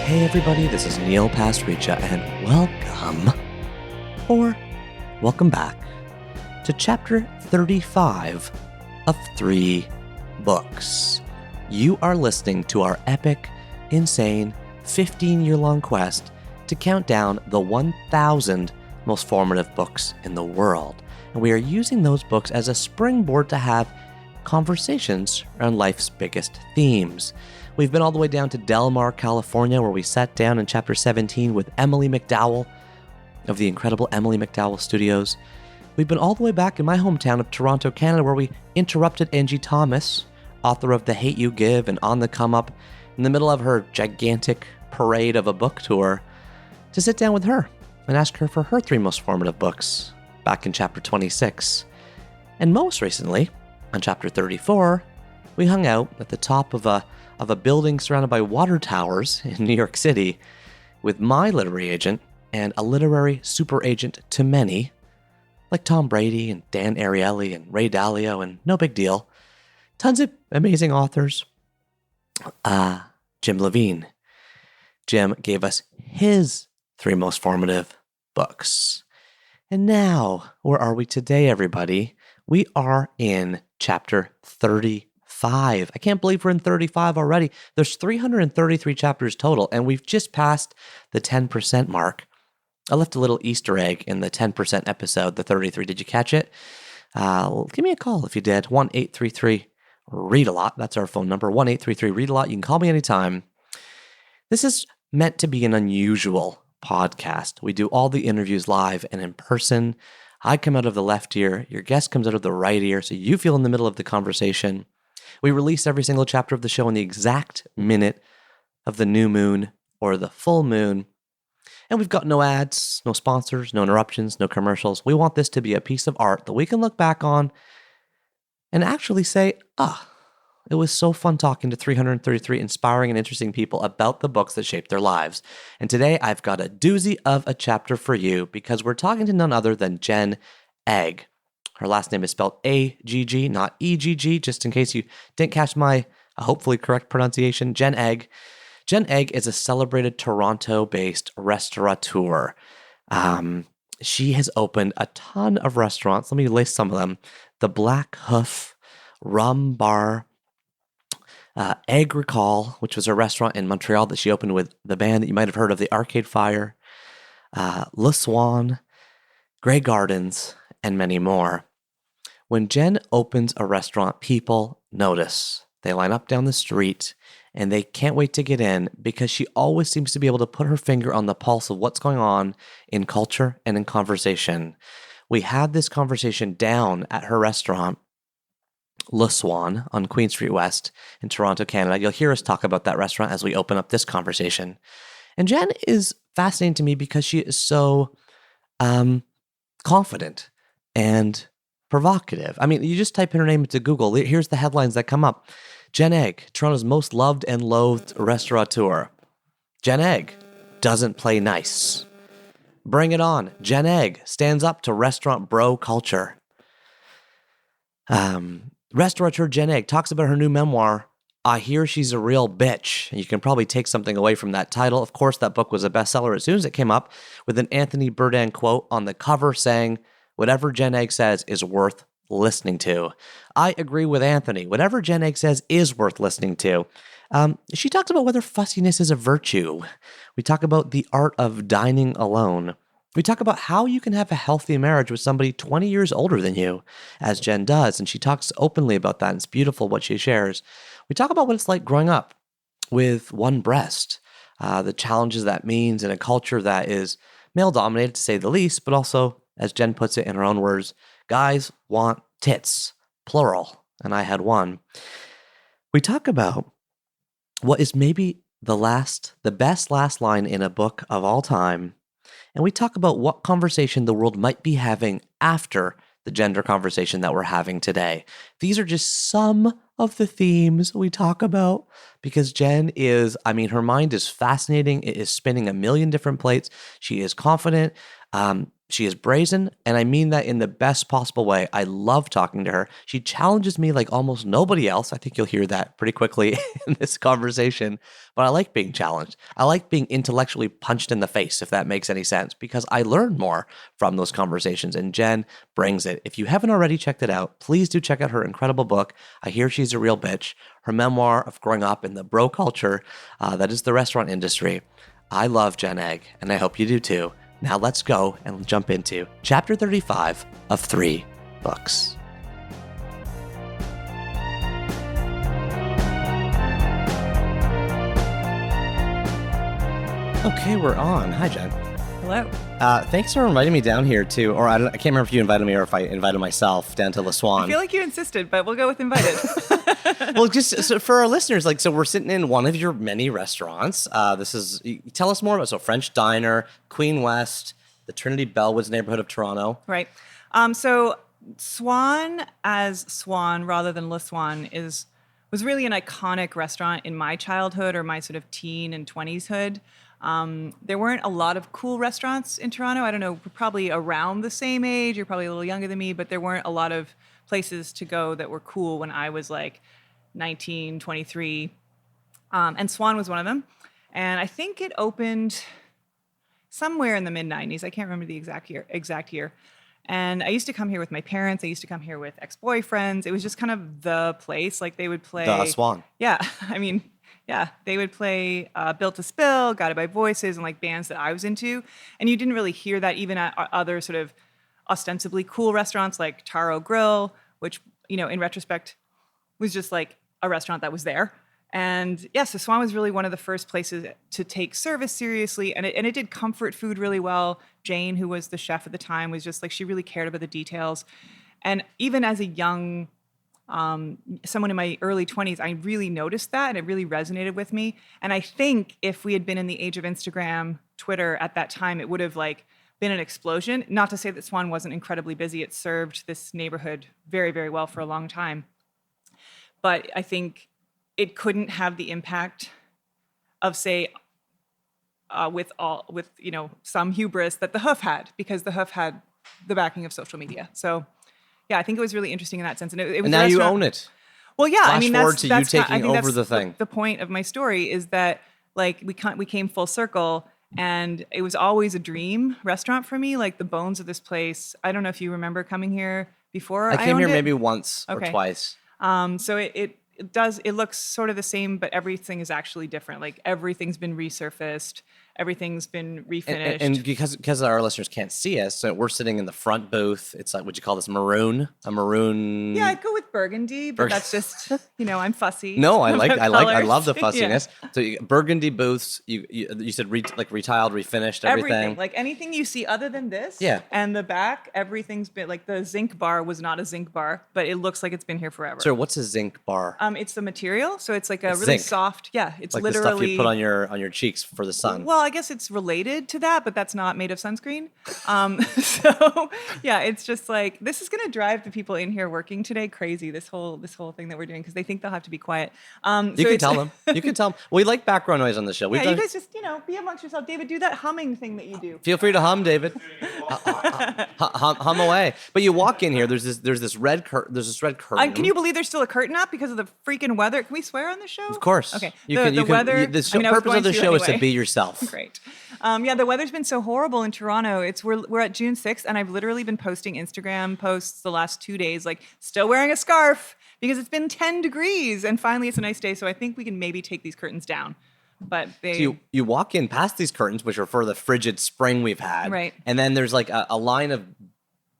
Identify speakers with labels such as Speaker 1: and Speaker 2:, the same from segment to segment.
Speaker 1: Hey everybody, this is Neil Pastricha, and welcome back to chapter 35 of 3 books. You are listening to our epic, insane, 15-year-long quest to count down the 1,000 most formative books in the world. And we are using those books as a springboard to have conversations around life's biggest themes. We've been all the way down to Del Mar, California, where we sat down in chapter 17 with Emily McDowell of the incredible Emily McDowell Studios. We've been all the way back in my hometown of Toronto, Canada, where we interrupted Angie Thomas, author of The Hate You Give and On the Come Up, in the middle of her gigantic parade of a book tour, to sit down with her and ask her for her 3 most formative books back in chapter 26. And most recently, on chapter 34, we hung out at the top of a building surrounded by water towers in New York City with my literary agent and a literary super agent to many, like Tom Brady and Dan Ariely and Ray Dalio, and no big deal. Tons of amazing authors. Jim Levine. Jim gave us his 3 most formative books. And now, where are we today, everybody? We are in chapter 35. I can't believe we're in 35 already. There's 333 chapters total, and we've just passed the 10% mark. I left a little Easter egg in the 10% episode, the 33. Did you catch it? Give me a call if you did. 1-833-READ-A-LOT. That's our phone number, 1-833-READ-A-LOT. You can call me anytime. This is meant to be an unusual podcast. We do all the interviews live and in person. I come out of the left ear, your guest comes out of the right ear, so you feel in the middle of the conversation. We release every single chapter of the show in the exact minute of the new moon or the full moon. And we've got no ads, no sponsors, no interruptions, no commercials. We want this to be a piece of art that we can look back on and actually say, it was so fun talking to 333 inspiring and interesting people about the books that shaped their lives. And today I've got a doozy of a chapter for you because we're talking to none other than Jen Agg. Her last name is spelled A-G-G, not E-G-G, just in case you didn't catch my hopefully correct pronunciation. Jen Agg. Jen Agg is a celebrated Toronto-based restaurateur. She has opened a ton of restaurants. Let me list some of them. The Black Hoof, Rhum Bar, Egg Recall, which was a restaurant in Montreal that she opened with the band that you might have heard of, the Arcade Fire, Le Swan, Grey Gardens, and many more. When Jen opens a restaurant, people notice. They line up down the street, and they can't wait to get in because she always seems to be able to put her finger on the pulse of what's going on in culture and in conversation. We had this conversation down at her restaurant, Le Swan on Queen Street West in Toronto, Canada. You'll hear us talk about that restaurant as we open up this conversation. And Jen is fascinating to me because she is so confident and provocative. I mean, you just type in her name into Google. Here's the headlines that come up. Jen Agg, Toronto's most loved and loathed restaurateur. Jen Agg doesn't play nice. Bring it on. Jen Agg stands up to restaurant bro culture. Restaurateur Jen Agg talks about her new memoir, I Hear She's a Real Bitch. And you can probably take something away from that title. Of course, that book was a bestseller as soon as it came up, with an Anthony Bourdain quote on the cover saying, whatever Jen Agg says is worth listening to. I agree with Anthony. Whatever Jen Agg says is worth listening to. She talks about whether fussiness is a virtue. We talk about the art of dining alone. We talk about how you can have a healthy marriage with somebody 20 years older than you, as Jen does, and she talks openly about that, and it's beautiful what she shares. We talk about what it's like growing up with one breast, the challenges that means in a culture that is male-dominated, to say the least, but also, as Jen puts it in her own words, guys want tits, plural, and I had one. We talk about what is maybe the best last line in a book of all time, and we talk about what conversation the world might be having after the gender conversation that we're having today. These are just some of the themes we talk about because Jen is, her mind is fascinating. It is spinning a million different plates. She is confident. She is brazen, and I mean that in the best possible way. I love talking to her. She challenges me like almost nobody else. I think you'll hear that pretty quickly in this conversation. But I like being challenged. I like being intellectually punched in the face, if that makes any sense, because I learn more from those conversations, and Jen brings it. If you haven't already checked it out, please do check out her incredible book, I Hear She's a Real Bitch, her memoir of growing up in the bro culture that is the restaurant industry. I love Jen Agg, and I hope you do too. Now let's go and jump into chapter 35 of 3 books. Okay, we're on. Hi, Jen.
Speaker 2: Hello.
Speaker 1: Thanks for inviting me down here to, or I can't remember if you invited me or if I invited myself down to Swan.
Speaker 2: I feel like you insisted, but we'll go with invited.
Speaker 1: Well, just so for our listeners, so we're sitting in one of your many restaurants. Tell us more about, French Diner, Queen West, the Trinity Bellwoods neighborhood of Toronto.
Speaker 2: Right. So Swan as Swan rather than Le Swan was really an iconic restaurant in my childhood or my sort of teen and 20s hood. There weren't a lot of cool restaurants in Toronto. I don't know, we're probably around the same age. You're probably a little younger than me, but there weren't a lot of places to go that were cool when I was like 19, 23. And Swan was one of them. And I think it opened somewhere in the mid-90s. I can't remember the exact year. And I used to come here with my parents. I used to come here with ex-boyfriends. It was just kind of the place. Like they would play...
Speaker 1: The Swan.
Speaker 2: Yeah. I mean... Yeah, they would play Built to Spill, Guided by Voices, and like bands that I was into. And you didn't really hear that even at other sort of ostensibly cool restaurants like Taro Grill, which, in retrospect was just like a restaurant that was there. And yeah, so Swan was really one of the first places to take service seriously. And it did comfort food really well. Jane, who was the chef at the time, was just like, she really cared about the details. And even as a young someone in my early 20s, I really noticed that and it really resonated with me. And I think if we had been in the age of Instagram, Twitter at that time, it would have been an explosion. Not to say that Swan wasn't incredibly busy. It served this neighborhood very, very well for a long time. But I think it couldn't have the impact of, say, with some hubris that the Hoof had, because the Hoof had the backing of social media. So yeah, I think it was really interesting in that sense. And it was
Speaker 1: and now you own it.
Speaker 2: Well, yeah.
Speaker 1: Flash forward to you taking over the thing.
Speaker 2: The point of my story is that we came full circle, and it was always a dream restaurant for me. Like the bones of this place. I don't know if you remember coming here before.
Speaker 1: I came here maybe once or twice.
Speaker 2: So it looks sort of the same, but everything is actually different. Like everything's been resurfaced. Everything's been refinished.
Speaker 1: And because our listeners can't see us, so we're sitting in the front booth. It's like, would you call this maroon? A maroon?
Speaker 2: Yeah, I'd go with burgundy, but that's just, I'm fussy.
Speaker 1: No, I love the fussiness. Yeah. So burgundy booths, you said retiled, refinished, everything.
Speaker 2: Like anything you see other than this.
Speaker 1: Yeah.
Speaker 2: And the back, everything's been, like the zinc bar was not a zinc bar, but it looks like it's been here forever.
Speaker 1: So what's a zinc bar?
Speaker 2: It's the material. So it's like a really
Speaker 1: zinc.
Speaker 2: Soft, it's
Speaker 1: like
Speaker 2: literally.
Speaker 1: The stuff you put on your cheeks for the sun.
Speaker 2: Well, I guess it's related to that, but that's not made of sunscreen. So yeah, it's just like, this is going to drive the people in here working today crazy, this whole thing that we're doing, because they think they'll have to be quiet.
Speaker 1: You can tell them. You can tell them. We like background noise on the show.
Speaker 2: You guys just, be amongst yourself. David, do that humming thing that you do.
Speaker 1: Feel free to hum, David. hum away. But you walk in here, there's this red curtain.
Speaker 2: Can you believe there's still a curtain up because of the freaking weather? Can we swear on the show?
Speaker 1: Of course.
Speaker 2: Okay.
Speaker 1: The
Speaker 2: weather.
Speaker 1: The purpose of the show is to be yourself.
Speaker 2: Great. The weather's been so horrible in Toronto. We're at June 6th, and I've literally been posting Instagram posts the last 2 days, like still wearing a scarf because it's been 10 degrees, and finally it's a nice day. So I think we can maybe take these curtains down. But
Speaker 1: so you walk in past these curtains, which are for the frigid spring we've had,
Speaker 2: right?
Speaker 1: And then there's like a line of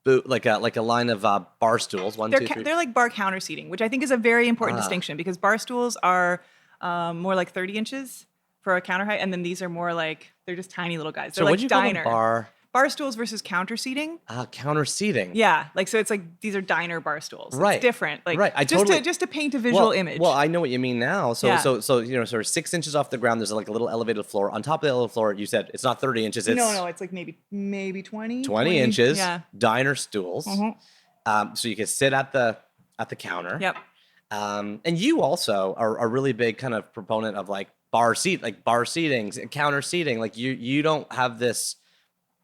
Speaker 1: line of bar stools.
Speaker 2: They're like bar counter seating, which I think is a very important distinction, because bar stools are more like 30 inches for a counter height, and then these are more like, they're just tiny little guys. They're like diner. Bar stools versus counter seating.
Speaker 1: Counter seating.
Speaker 2: Yeah, so it's like these are diner bar stools.
Speaker 1: Right,
Speaker 2: it's different. Like
Speaker 1: right.
Speaker 2: Just to paint a visual image.
Speaker 1: Well, I know what you mean now. So sort of 6 inches off the ground. There's like a little elevated floor. On top of the elevated floor, you said it's not 30 inches. It's
Speaker 2: no, it's like maybe 20.
Speaker 1: 20 inches.
Speaker 2: Yeah.
Speaker 1: Diner stools.
Speaker 2: Mm-hmm.
Speaker 1: So you can sit at the counter.
Speaker 2: Yep.
Speaker 1: And you also are a really big kind of proponent of bar seatings and counter seating. Like you don't have this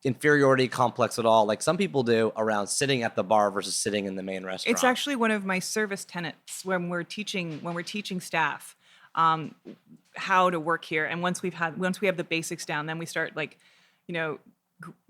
Speaker 1: inferiority complex at all, like some people do, around sitting at the bar versus sitting in the main restaurant?
Speaker 2: It's actually one of my service tenets when we're teaching staff how to work here. And once we have the basics down, then we start like,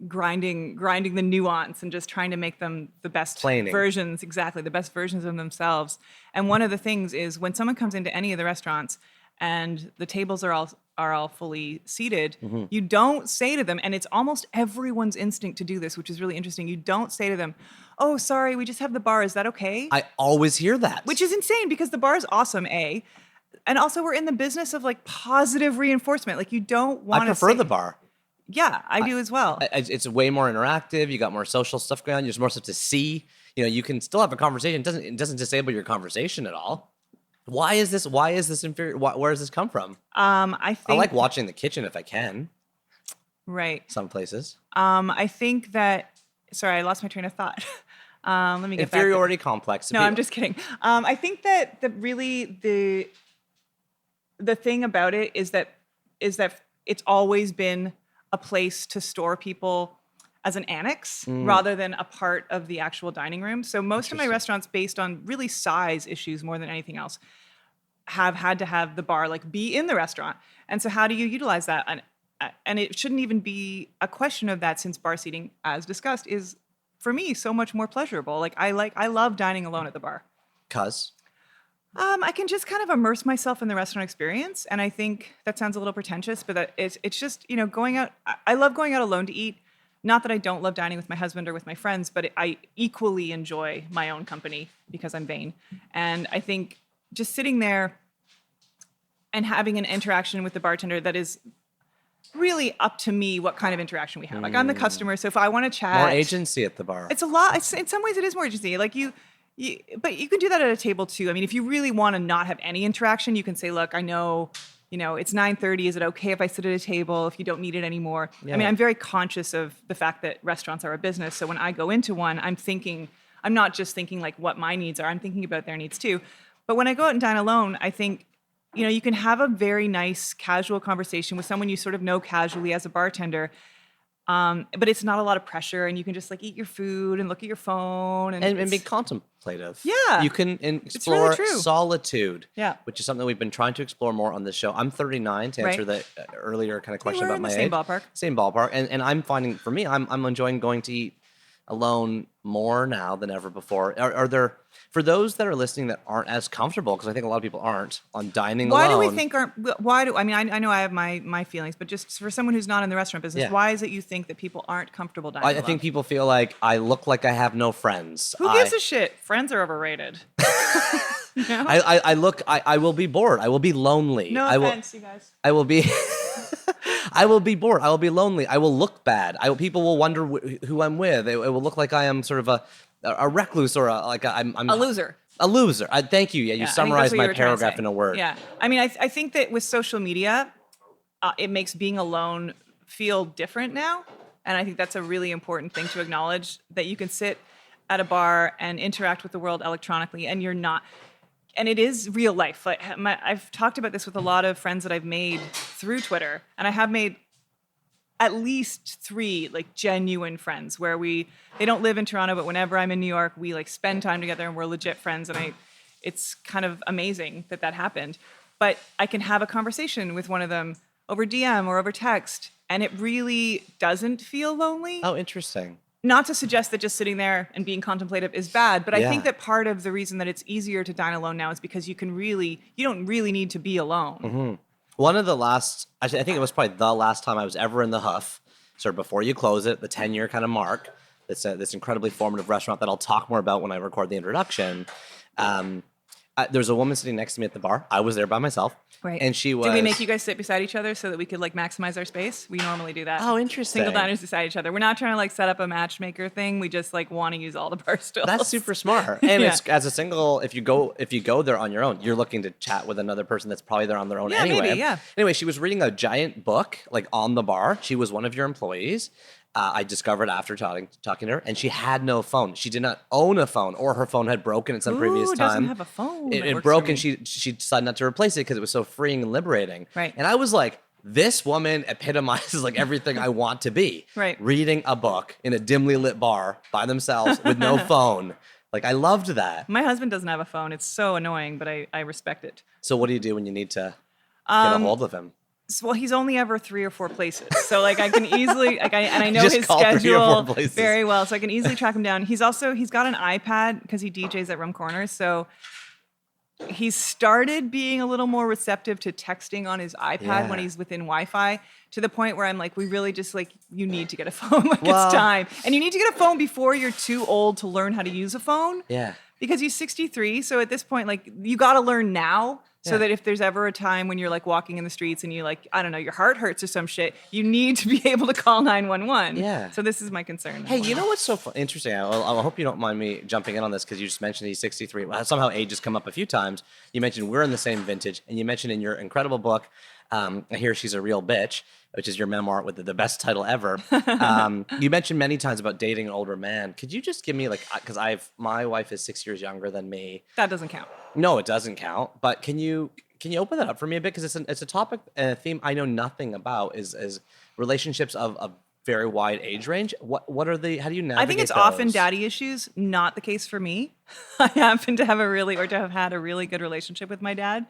Speaker 2: grinding the nuance and just trying to make them the best versions, exactly, the best versions of themselves. And one of the things is when someone comes into any of the restaurants and the tables are all fully seated, you don't say to them, and it's almost everyone's instinct to do this, which is really interesting. You don't say to them, "Oh, sorry, we just have the bar. Is that okay?"
Speaker 1: I always hear that.
Speaker 2: Which is insane because the bar is awesome, A. And also we're in the business of like positive reinforcement. Like you don't want to
Speaker 1: I prefer the bar.
Speaker 2: Yeah, I do as well.
Speaker 1: It's way more interactive. You got more social stuff going on. There's more stuff to see. You can still have a conversation. It doesn't disable your conversation at all. Why is this inferior? Where does this come from? I like watching the kitchen if I can.
Speaker 2: Right.
Speaker 1: Some places.
Speaker 2: I think that. Sorry, I lost my train of thought. Let me get
Speaker 1: inferiority complex.
Speaker 2: No, I'm just kidding. I think that the thing about it is that it's always been a place to store people as an annex rather than a part of the actual dining room. So most of my restaurants, based on really size issues more than anything else, have had to have the bar like be in the restaurant. And so how do you utilize that? And it shouldn't even be a question of that, since bar seating, as discussed, is for me so much more pleasurable. I love dining alone at the bar.
Speaker 1: 'Cause?
Speaker 2: I can just kind of immerse myself in the restaurant experience. And I think that sounds a little pretentious, but it's just, going out. I love going out alone to eat. Not that I don't love dining with my husband or with my friends, but I equally enjoy my own company because I'm vain. And I think just sitting there and having an interaction with the bartender that is really up to me what kind of interaction we have. Like I'm the customer, so if I want to chat.
Speaker 1: More agency at the bar.
Speaker 2: It's a lot. In some ways it is more agency. Like but you can do that at a table too. I mean, if you really want to not have any interaction, you can say, look, I know, it's 9:30. Is it okay if I sit at a table if you don't need it anymore? Yeah. I mean, I'm very conscious of the fact that restaurants are a business. So when I go into one, I'm not just thinking like what my needs are. I'm thinking about their needs too. But when I go out and dine alone, I think, you can have a very nice casual conversation with someone you sort of know casually as a bartender. But it's not a lot of pressure, and you can just like eat your food and look at your phone and
Speaker 1: be contemplative.
Speaker 2: Yeah.
Speaker 1: You can explore
Speaker 2: really true.
Speaker 1: Solitude.
Speaker 2: Yeah.
Speaker 1: Which is something we've been trying to explore more on this show. I'm 39 to answer the earlier kind of question about my age. Same ballpark. And I'm finding, for me, I'm enjoying going to eat alone more now than ever before. Are there, for those that are listening that aren't as comfortable, because I think a lot of people aren't on dining alone.
Speaker 2: I know I have my feelings, but just for someone who's not in the restaurant business, why is it you think that people aren't comfortable dining alone?
Speaker 1: I think people feel like I look like I have no friends.
Speaker 2: Who gives a shit? Friends are overrated. No?
Speaker 1: I will be bored. I will be lonely.
Speaker 2: No offense, you guys.
Speaker 1: I will be bored. I will be lonely. I will look bad. People will wonder who I'm with. It will look like I am sort of a recluse or I'm
Speaker 2: a loser.
Speaker 1: A loser. Thank you. Yeah, you summarized my paragraph in a word.
Speaker 2: Yeah. I mean, I think that with social media, it makes being alone feel different now. And I think that's a really important thing to acknowledge, that you can sit at a bar and interact with the world electronically, and you're not. And it is real life. Like I've talked about this with a lot of friends that I've made through Twitter, and I have made at least 3 like genuine friends where they don't live in Toronto, but whenever I'm in New York, we like spend time together and we're legit friends. And it's kind of amazing that happened. But I can have a conversation with one of them over DM or over text, and it really doesn't feel lonely.
Speaker 1: Oh, interesting.
Speaker 2: Not to suggest that just sitting there and being contemplative is bad, but I think that part of the reason that it's easier to dine alone now is because you don't really need to be alone.
Speaker 1: Mm-hmm. One of the last, I think it was probably the last time I was ever in the Hoof, sort of before you close it, the 10-year kind of mark. It's this incredibly formative restaurant that I'll talk more about when I record the introduction. There's a woman sitting next to me at the bar. I was there by myself.
Speaker 2: Right.
Speaker 1: And she was...
Speaker 2: Did we make you guys sit beside each other so that we could like maximize our space? We normally do that.
Speaker 1: Oh, interesting.
Speaker 2: Single diners beside each other. We're not trying to like set up a matchmaker thing. We just like want to use all the bar stools.
Speaker 1: That's super smart. And it's, as a single, if you go there on your own, you're looking to chat with another person that's probably there on their own anyway.
Speaker 2: Maybe, yeah.
Speaker 1: Anyway, she was reading a giant book like on the bar. She was one of your employees. I discovered after talking to her, and she had no phone. She did not own a phone, or her phone had broken at some previous time.
Speaker 2: Doesn't have a phone.
Speaker 1: It broke, and she decided not to replace it because it was so freeing and liberating.
Speaker 2: Right.
Speaker 1: And I was like, this woman epitomizes like everything I want to be.
Speaker 2: Right.
Speaker 1: Reading a book in a dimly lit bar by themselves with no phone. Like, I loved that.
Speaker 2: My husband doesn't have a phone. It's so annoying, but I respect it.
Speaker 1: So what do you do when you need to get a hold of him?
Speaker 2: Well, he's only ever 3 or 4 places, so like I can easily I know
Speaker 1: Just
Speaker 2: his
Speaker 1: call 3 or 4
Speaker 2: schedule
Speaker 1: places.
Speaker 2: very well, so I can easily track him down. He's got an iPad because he DJs at Rum Corners, so he's started being a little more receptive to texting on his iPad when he's within Wi-Fi, to the point where I'm like, we really just like, you need to get a phone. Like, it's time, and you need to get a phone before you're too old to learn how to use a phone.
Speaker 1: Yeah.
Speaker 2: Because he's 63, so at this point, like, you got to learn now. So that if there's ever a time when you're like walking in the streets and you like, I don't know, your heart hurts or some shit, you need to be able to call 911.
Speaker 1: Yeah.
Speaker 2: So this is my concern.
Speaker 1: Hey, you know what's so interesting? I hope you don't mind me jumping in on this because you just mentioned he's 63. Somehow age has come up a few times. You mentioned we're in the same vintage, and you mentioned in your incredible book, I Hear She's a Real Bitch, which is your memoir with the best title ever. You mentioned many times about dating an older man. Could you just give me because my wife is 6 years younger than me.
Speaker 2: That doesn't count.
Speaker 1: No, it doesn't count. But can you open that up for me a bit? Because it's a topic and a theme I know nothing about. Is relationships of a very wide age range. What are they? How do you navigate?
Speaker 2: I think it's
Speaker 1: those?
Speaker 2: often daddy issues. Not the case for me. I happen to have had a really good relationship with my dad.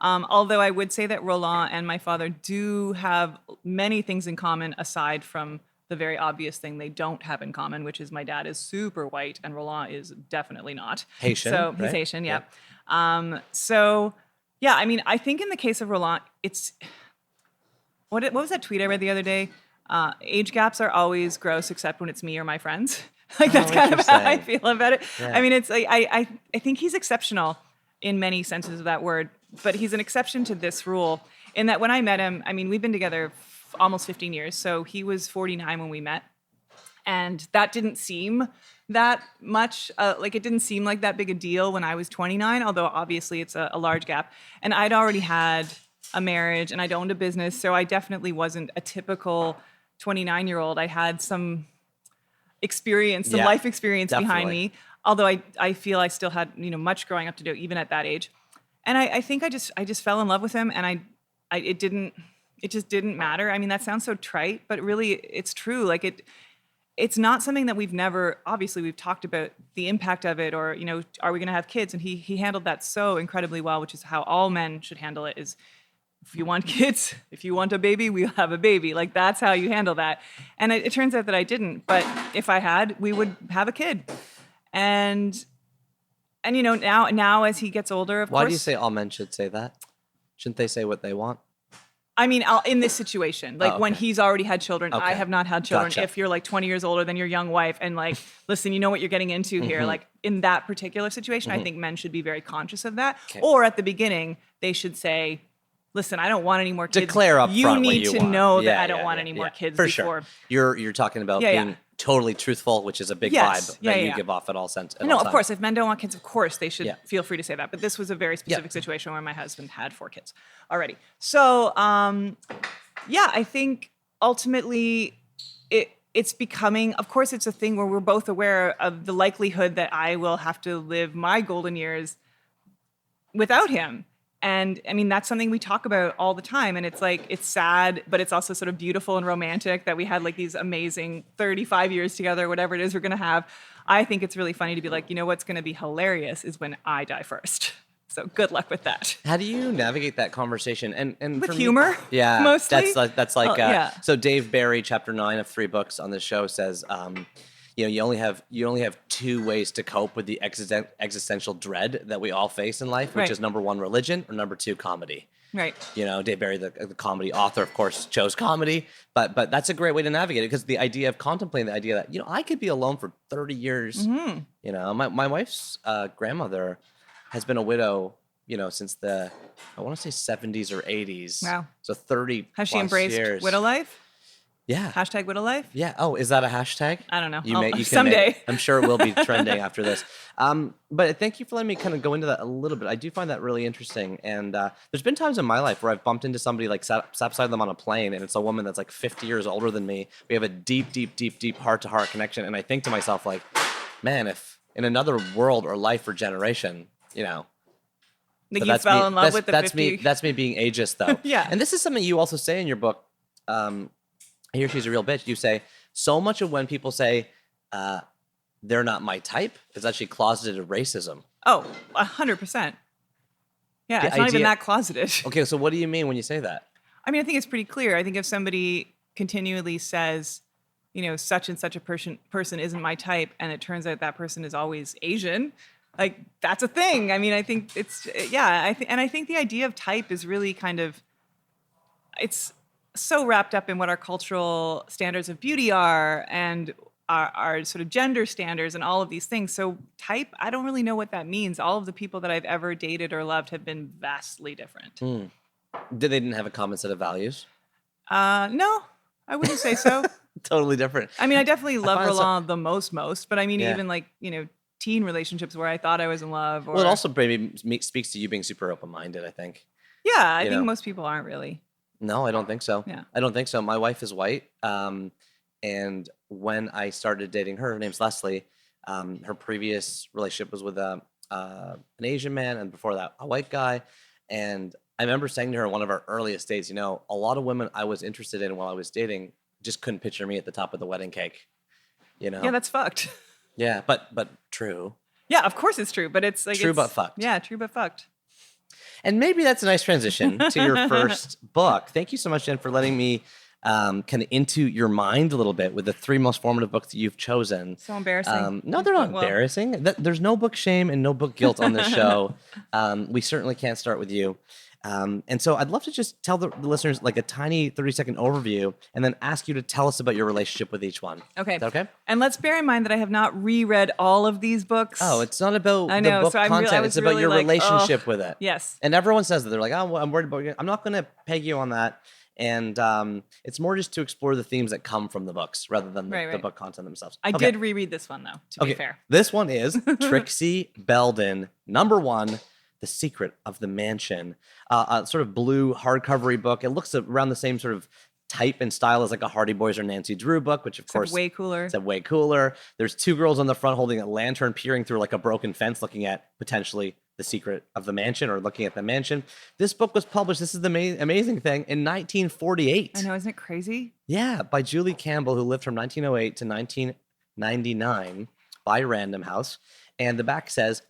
Speaker 2: Although I would say that Roland and my father do have many things in common aside from the very obvious thing they don't have in common, which is my dad is super white and Roland is definitely not.
Speaker 1: Haitian.
Speaker 2: So
Speaker 1: right?
Speaker 2: he's Haitian, yeah. So yeah, I mean, I think in the case of Roland, it's what was that tweet I read the other day? Age gaps are always gross except when it's me or my friends. Like that's kind of how I feel about it. Yeah. I mean, it's like I think he's exceptional in many senses of that word, but he's an exception to this rule in that when I met him, I mean, we've been together almost 15 years. So he was 49 when we met. And that didn't seem that much, like it didn't seem like that big a deal when I was 29, although obviously it's a large gap. And I'd already had a marriage and I'd owned a business. So I definitely wasn't a typical 29-year-old. I had some experience, some life experience behind me. Although I feel I still had, much growing up to do, even at that age. And I think I just fell in love with him, and it just didn't matter. I mean, that sounds so trite, but really it's true. Like it's not something that we've talked about the impact of it, or, are we going to have kids? And he handled that so incredibly well, which is how all men should handle it is, if you want kids, if you want a baby, we'll have a baby. Like that's how you handle that. And it turns out that I didn't, but if I had, we would have a kid. And now as he gets older, of course.
Speaker 1: Why do you say all men should say that? Shouldn't they say what they want?
Speaker 2: I mean, in this situation, when he's already had children, I have not had children.
Speaker 1: Gotcha.
Speaker 2: If you're like 20 years older than your young wife and like, listen, you know what you're getting into here. Like in that particular situation, I think men should be very conscious of that. Okay. Or at the beginning, they should say, listen, I don't want any more kids.
Speaker 1: Declare up front
Speaker 2: what you need to
Speaker 1: want.
Speaker 2: know that I don't want any more kids
Speaker 1: for
Speaker 2: before.
Speaker 1: Sure. You're talking about being totally truthful, which is a big vibe that you give off at all sense.
Speaker 2: No, of course. If men don't want kids, of course they should feel free to say that. But this was a very specific situation where my husband had 4 kids already. So, I think ultimately it's becoming, of course, it's a thing where we're both aware of the likelihood that I will have to live my golden years without him. And I mean, that's something we talk about all the time. And it's like, it's sad, but it's also sort of beautiful and romantic that we had like these amazing 35 years together, whatever it is we're going to have. I think it's really funny to be like, what's going to be hilarious is when I die first. So good luck with that.
Speaker 1: How do you navigate that conversation? And
Speaker 2: with humor?
Speaker 1: Yeah.
Speaker 2: Mostly?
Speaker 1: That's like so Dave Barry, chapter 9 of 3 books on this show says, you only have 2 ways to cope with the existential dread that we all face in life, which is number 1, religion, or number 2, comedy. Right. Dave Barry, the comedy author, of course, chose comedy, but that's a great way to navigate it because the idea of contemplating the idea that I could be alone for 30 years. Mm-hmm. My wife's grandmother has been a widow, since the I want to say 70s or 80s. Wow. So 30.
Speaker 2: Has she embraced
Speaker 1: years.
Speaker 2: Widow life?
Speaker 1: Yeah.
Speaker 2: Hashtag widow life?
Speaker 1: Yeah. Oh, is that a hashtag?
Speaker 2: I don't know.
Speaker 1: You
Speaker 2: someday.
Speaker 1: I'm sure it will be trending after this. But thank you for letting me kind of go into that a little bit. I do find that really interesting. And there's been times in my life where I've bumped into somebody, like sat beside them on a plane, and it's a woman that's like 50 years older than me. We have a deep, deep, deep, deep heart-to-heart connection. And I think to myself, like, man, if in another world or life or generation,
Speaker 2: Like
Speaker 1: So
Speaker 2: you
Speaker 1: that's
Speaker 2: fell
Speaker 1: me.
Speaker 2: in love with the
Speaker 1: That's
Speaker 2: 50.
Speaker 1: me. That's me being ageist, though.
Speaker 2: Yeah.
Speaker 1: And this is something you also say in your book. He or she's a real bitch. You say so much of when people say they're not my type is actually closeted racism.
Speaker 2: Oh, 100%. Yeah,
Speaker 1: The
Speaker 2: it's not even
Speaker 1: idea-
Speaker 2: that closeted.
Speaker 1: Okay, so what do you mean when you say that?
Speaker 2: I mean, I think it's pretty clear. I think if somebody continually says, such and such a person isn't my type, and it turns out that person is always Asian, like that's a thing. I mean, I think it's I think the idea of type is really kind of, it's so wrapped up in what our cultural standards of beauty are and our sort of gender standards and all of these things. So type, I don't really know what that means. All of the people that I've ever dated or loved have been vastly different.
Speaker 1: They didn't have a common set of values?
Speaker 2: No, I wouldn't say so.
Speaker 1: Totally different.
Speaker 2: I mean, I definitely love
Speaker 1: find
Speaker 2: Roland the most, but I mean,
Speaker 1: Yeah.
Speaker 2: even like, teen relationships where I thought I was in love. Or,
Speaker 1: Well, it also maybe speaks to you being super open-minded, I think.
Speaker 2: yeah, I
Speaker 1: you
Speaker 2: think
Speaker 1: know.
Speaker 2: most people aren't really.
Speaker 1: No, I don't think so.
Speaker 2: Yeah.
Speaker 1: I don't think so. My wife is white. And when I started dating her name's Leslie, her previous relationship was with an Asian man, and before that, a white guy. And I remember saying to her on one of our earliest dates, a lot of women I was interested in while I was dating just couldn't picture me at the top of the wedding cake.
Speaker 2: Yeah, that's fucked.
Speaker 1: Yeah, but true.
Speaker 2: Yeah, of course it's true, but it's like
Speaker 1: True but fucked.
Speaker 2: Yeah, true but fucked.
Speaker 1: And maybe that's a nice transition to your first book. Thank you so much, Jen, for letting me kind of into your mind a little bit with the 3 most formative books that you've chosen.
Speaker 2: So embarrassing.
Speaker 1: No, they're not
Speaker 2: Well-
Speaker 1: embarrassing. There's no book shame and no book guilt on this show. We certainly can't start with you. And so I'd love to just tell the listeners like a tiny 30-second overview and then ask you to tell us about your relationship with each one.
Speaker 2: Okay.
Speaker 1: Is that okay?
Speaker 2: And let's bear in mind that I have not reread all of these books.
Speaker 1: Oh, it's not about
Speaker 2: I know,
Speaker 1: the book
Speaker 2: so I
Speaker 1: content.
Speaker 2: was
Speaker 1: It's about
Speaker 2: really
Speaker 1: your
Speaker 2: like,
Speaker 1: relationship
Speaker 2: ugh.
Speaker 1: with it.
Speaker 2: Yes.
Speaker 1: And everyone says that. They're like, oh, well, I'm worried about you. I'm not going to peg you on that. And it's more just to explore the themes that come from the books rather than the
Speaker 2: Right.
Speaker 1: book content themselves.
Speaker 2: I
Speaker 1: Okay.
Speaker 2: did reread this one, though, to be fair.
Speaker 1: This one is Trixie Beldon, #1, The Secret of the Mansion. A sort of blue hardcovery book. It looks around the same sort of type and style as like a Hardy Boys or Nancy Drew book, which of course
Speaker 2: way cooler.
Speaker 1: It's way cooler. There's 2 girls on the front holding a lantern, peering through like a broken fence, looking at potentially the secret of the mansion or looking at the mansion. This book was published, this is the amazing thing, in 1948.
Speaker 2: I know, isn't it crazy?
Speaker 1: Yeah, by Julie Campbell, who lived from 1908 to 1999 by Random House. And the back says,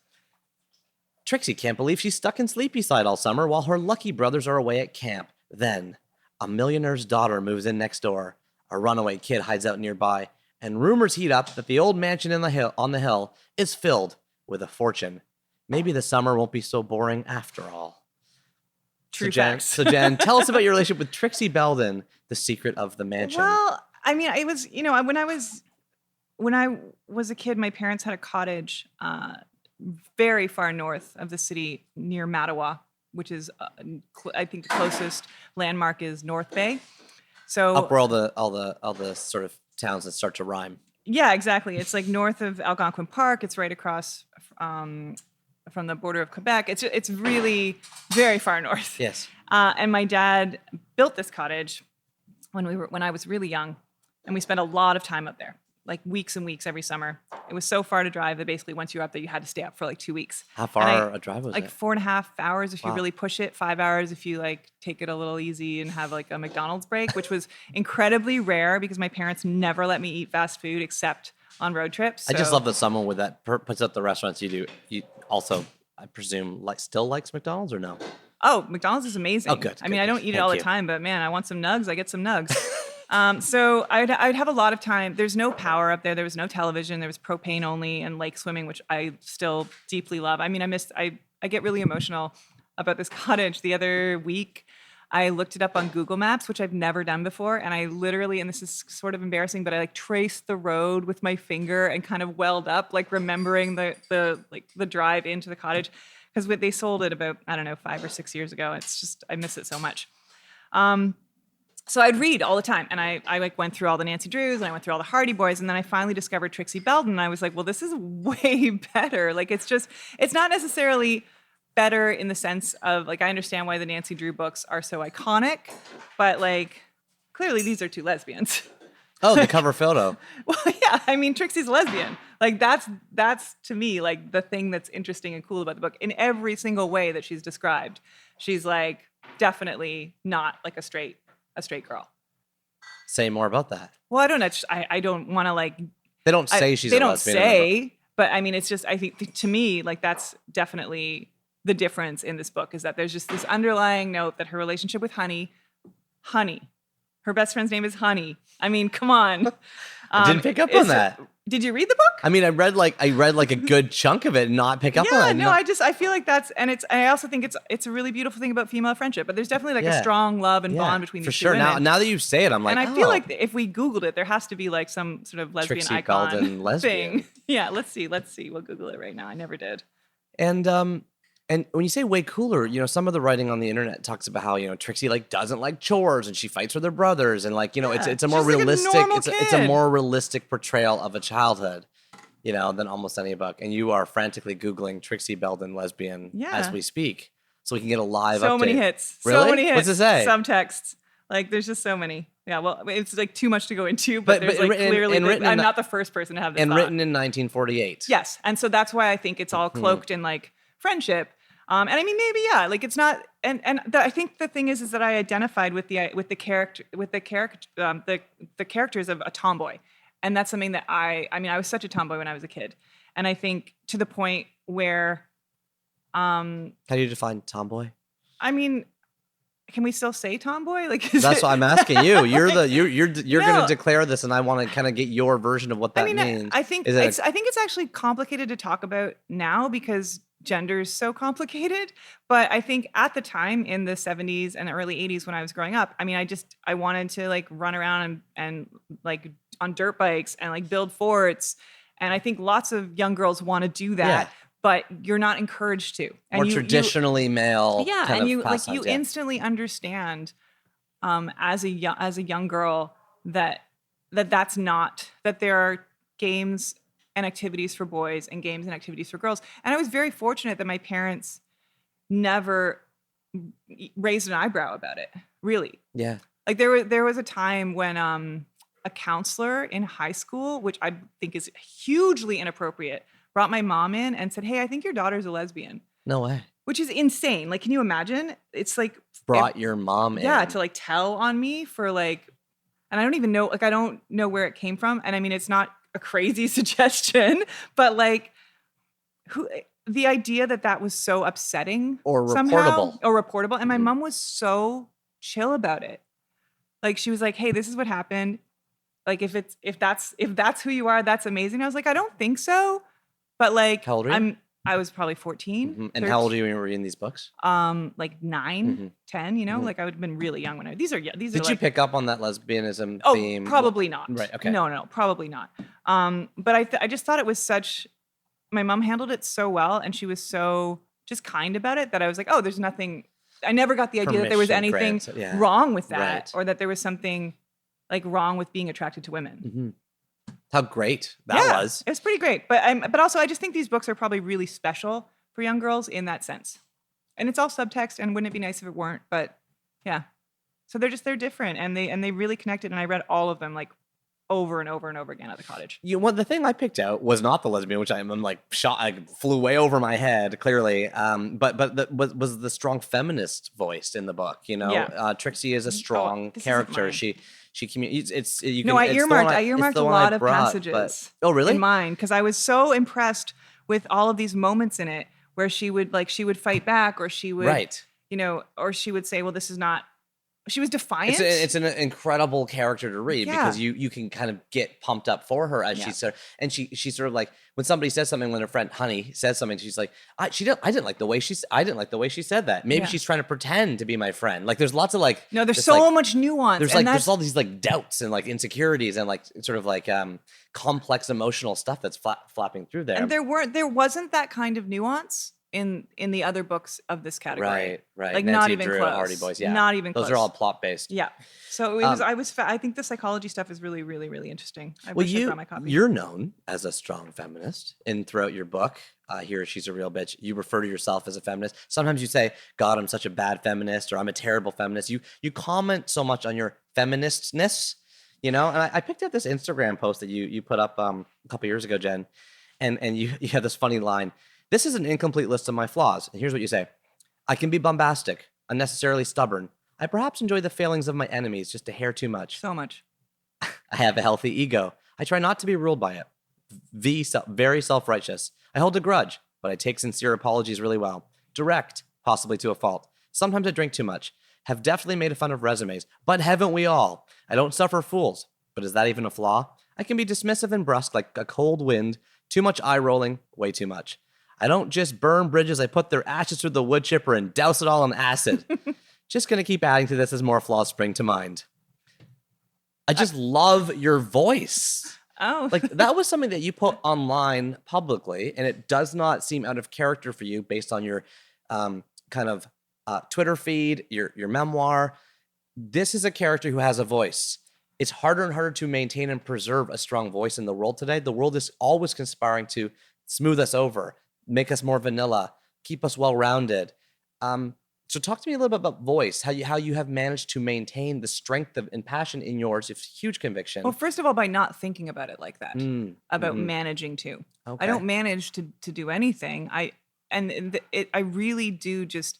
Speaker 1: Trixie can't believe she's stuck in Sleepyside all summer while her lucky brothers are away at camp. Then, a millionaire's daughter moves in next door. A runaway kid hides out nearby. And rumors heat up that the old mansion on the hill is filled with a fortune. Maybe the summer won't be so boring after all.
Speaker 2: True
Speaker 1: Jen,
Speaker 2: facts.
Speaker 1: Jen, tell us about your relationship with Trixie Beldon, The Secret of the Mansion.
Speaker 2: Well, I mean, it was, when I was a kid, my parents had a cottage very far north of the city near Mattawa, which is, I think the closest landmark is North Bay. So
Speaker 1: Up where all the sort of towns that start to rhyme.
Speaker 2: yeah, exactly. It's like north of Algonquin Park. It's right across from the border of Quebec. It's really very far north.
Speaker 1: Yes.
Speaker 2: And my dad built this cottage when I was really young, and we spent a lot of time up there, like weeks and weeks every summer. It was so far to drive that basically once you were up there, you had to stay up for like 2 weeks.
Speaker 1: How far a drive was
Speaker 2: like
Speaker 1: it?
Speaker 2: 4.5 hours if you
Speaker 1: Wow.
Speaker 2: really push it, 5 hours if you like take it a little easy and have like a McDonald's break, which was incredibly rare because my parents never let me eat fast food except on road trips.
Speaker 1: I just
Speaker 2: So-
Speaker 1: love that someone with that puts up the restaurants you do. You also, I presume, still likes McDonald's or no?
Speaker 2: Oh, McDonald's is amazing.
Speaker 1: Oh, good,
Speaker 2: I mean,
Speaker 1: good,
Speaker 2: I don't
Speaker 1: good.
Speaker 2: eat it
Speaker 1: Thank
Speaker 2: all
Speaker 1: you.
Speaker 2: the time, but man, I want some nugs. I get some nugs. So I'd have a lot of time. There's no power up there. There was no television. There was propane only and lake swimming, which I still deeply love. I mean, I get really emotional about this cottage. The other week, I looked it up on Google Maps, which I've never done before. And I literally, and this is sort of embarrassing, but I like traced the road with my finger and kind of welled up, like remembering the drive into the cottage. Because they sold it about, I don't know, 5 or 6 years ago. It's just, I miss it so much. So I'd read all the time, and I like went through all the Nancy Drews, and I went through all the Hardy Boys, and then I finally discovered Trixie Beldon, and I was like, well, this is way better. Like, it's not necessarily better in the sense of, like, I understand why the Nancy Drew books are so iconic, but, like, clearly these are 2 lesbians.
Speaker 1: Oh, the cover photo.
Speaker 2: Well, yeah, I mean, Trixie's a lesbian. Like that's to me like the thing that's interesting and cool about the book. In every single way that she's described, she's like definitely not like a straight girl.
Speaker 1: Say more about that.
Speaker 2: Well, I don't know. I don't want to like.
Speaker 1: They don't say she's a lesbian.
Speaker 2: They don't say, but I mean, it's just I think to me like that's definitely the difference in this book is that there's just this underlying note that her relationship with Honey, her best friend's name is Honey. I mean, come on.
Speaker 1: I didn't pick up on that.
Speaker 2: Did you read the book?
Speaker 1: I mean, I read like a good chunk of it and not pick up on it.
Speaker 2: Yeah, no, I feel like I also think it's a really beautiful thing about female friendship, but there's definitely like a strong love and bond between these two women.
Speaker 1: Now that you say it, I'm like,
Speaker 2: and I feel like if we Googled it, there has to be like some sort of lesbian
Speaker 1: Trixie
Speaker 2: icon
Speaker 1: Beldon lesbian.
Speaker 2: thing. Yeah, let's see. We'll Google it right now. I never did.
Speaker 1: And when you say way cooler, some of the writing on the internet talks about how, Trixie like doesn't like chores and she fights with her brothers and like, it's a more realistic, it's a more realistic portrayal of a childhood, than almost any book. And you are frantically Googling Trixie Beldon lesbian as we speak. So we can get a live update.
Speaker 2: So many hits.
Speaker 1: Really?
Speaker 2: So many hits.
Speaker 1: What's it say?
Speaker 2: Subtexts. Like there's just so many. Yeah, well, it's like too much to go into, but there's like clearly, I'm not the first person to have this thought.
Speaker 1: Written in 1948.
Speaker 2: Yes, and so that's why I think it's all cloaked in like friendship. And I mean, maybe like it's not. I think the thing is that I identified with the characters of a tomboy, and that's something that I was such a tomboy when I was a kid, and I think to the point where,
Speaker 1: how do you define tomboy?
Speaker 2: I mean, can we still say tomboy? Like
Speaker 1: that's what I'm asking you. You're going to declare this, and I want to kind of get your version of what that means.
Speaker 2: I think it's actually complicated to talk about now because gender is so complicated. But I think at the time in the 70s and early 80s when I was growing up, I mean, I wanted to like run around and like on dirt bikes and like build forts. And I think lots of young girls want to do that. Yeah. But you're not encouraged to. And
Speaker 1: more traditionally male.
Speaker 2: Yeah, and you like you instantly understand as a young girl that's not that there are games and activities for boys and games and activities for girls. And I was very fortunate that my parents never raised an eyebrow about it. Really.
Speaker 1: Yeah.
Speaker 2: Like there was a time when a counselor in high school, which I think is hugely inappropriate, brought my mom in and said, "Hey, I think your daughter's a lesbian."
Speaker 1: No way.
Speaker 2: Which is insane. Like, can you imagine? It's like
Speaker 1: brought your mom in.
Speaker 2: Yeah, to like tell on me for like, and I don't even know, like I don't know where it came from. And I mean, it's not a crazy suggestion, but like the idea that was so upsetting
Speaker 1: or
Speaker 2: somehow, reportable. And my mom was so chill about it. Like she was like, "Hey, this is what happened. Like if that's who you are, that's amazing." I was like, "I don't think so." But like,
Speaker 1: how old are you?
Speaker 2: I was probably 14.
Speaker 1: Mm-hmm. And how old are you when you were reading these books?
Speaker 2: Like 9, 10, like I would have been really young when these are
Speaker 1: Did you pick up on that lesbianism theme?
Speaker 2: Probably not.
Speaker 1: Right, okay.
Speaker 2: No, probably not. But I just thought it was my mom handled it so well and she was so just kind about it that I was like, "Oh, there's nothing." I never got the idea that there was anything wrong with that or that there was something like wrong with being attracted to women.
Speaker 1: Mm-hmm. How great that was.
Speaker 2: It was pretty great. But also I just think these books are probably really special for young girls in that sense. And it's all subtext and wouldn't it be nice if it weren't? But yeah. So they're different and they really connected and I read all of them like over and over and over again at the cottage.
Speaker 1: The thing I picked out was not the lesbian, which I'm like shot. I flew way over my head clearly. But was the strong feminist voiced in the book? Trixie is a strong character. She communicates.
Speaker 2: I earmarked a lot of passages.
Speaker 1: Oh, really?
Speaker 2: In mine, because I was so impressed with all of these moments in it where she would fight back, or she would, or she would say, "Well, this is not." She was defiant.
Speaker 1: It's an incredible character to read because you can kind of get pumped up for her as she's sort of like when somebody says something, when her friend Honey says something, she's like, I didn't like the way she said that. Maybe she's trying to pretend to be my friend. Like there's lots of like
Speaker 2: there's so much nuance.
Speaker 1: There's all these like doubts and like insecurities and like sort of like complex emotional stuff that's flapping through there.
Speaker 2: And there wasn't that kind of nuance in the other books of this category.
Speaker 1: Right.
Speaker 2: Like
Speaker 1: Nancy
Speaker 2: not even
Speaker 1: Drew,
Speaker 2: close.
Speaker 1: Hardy Boys,
Speaker 2: Not even close.
Speaker 1: Those are all plot based.
Speaker 2: Yeah. So it was. I think the psychology stuff is really, really, really interesting. I wish I brought my copy.
Speaker 1: You're known as a strong feminist, and throughout your book, here she's a real bitch. You refer to yourself as a feminist. Sometimes you say, "God, I'm such a bad feminist," or "I'm a terrible feminist." You comment so much on your feministness. You know, and I picked up this Instagram post that you put up a couple years ago, Jen, and you have this funny line. This is an incomplete list of my flaws. And here's what you say. I can be bombastic, unnecessarily stubborn. I perhaps enjoy the failings of my enemies just a hair too much.
Speaker 2: So much.
Speaker 1: I have a healthy ego. I try not to be ruled by it. Very self-righteous. I hold a grudge, but I take sincere apologies really well. Direct, possibly to a fault. Sometimes I drink too much. Have definitely made fun of resumes, but haven't we all? I don't suffer fools, but is that even a flaw? I can be dismissive and brusque like a cold wind. Too much eye rolling, way too much. I don't just burn bridges, I put their ashes through the wood chipper and douse it all in acid. Just gonna keep adding to this as more flaws spring to mind. I just love your voice.
Speaker 2: Oh.
Speaker 1: Like, that was something that you put online publicly, and it does not seem out of character for you based on your kind of Twitter feed, your memoir. This is a character who has a voice. It's harder and harder to maintain and preserve a strong voice in the world today. The world is always conspiring to smooth us over, make us more vanilla, keep us well-rounded. So talk to me a little bit about voice, how you have managed to maintain the strength and passion in yours. It's huge conviction.
Speaker 2: Well, first of all, by not thinking about it like that, about managing to.
Speaker 1: Okay.
Speaker 2: I don't manage to do anything. I really do just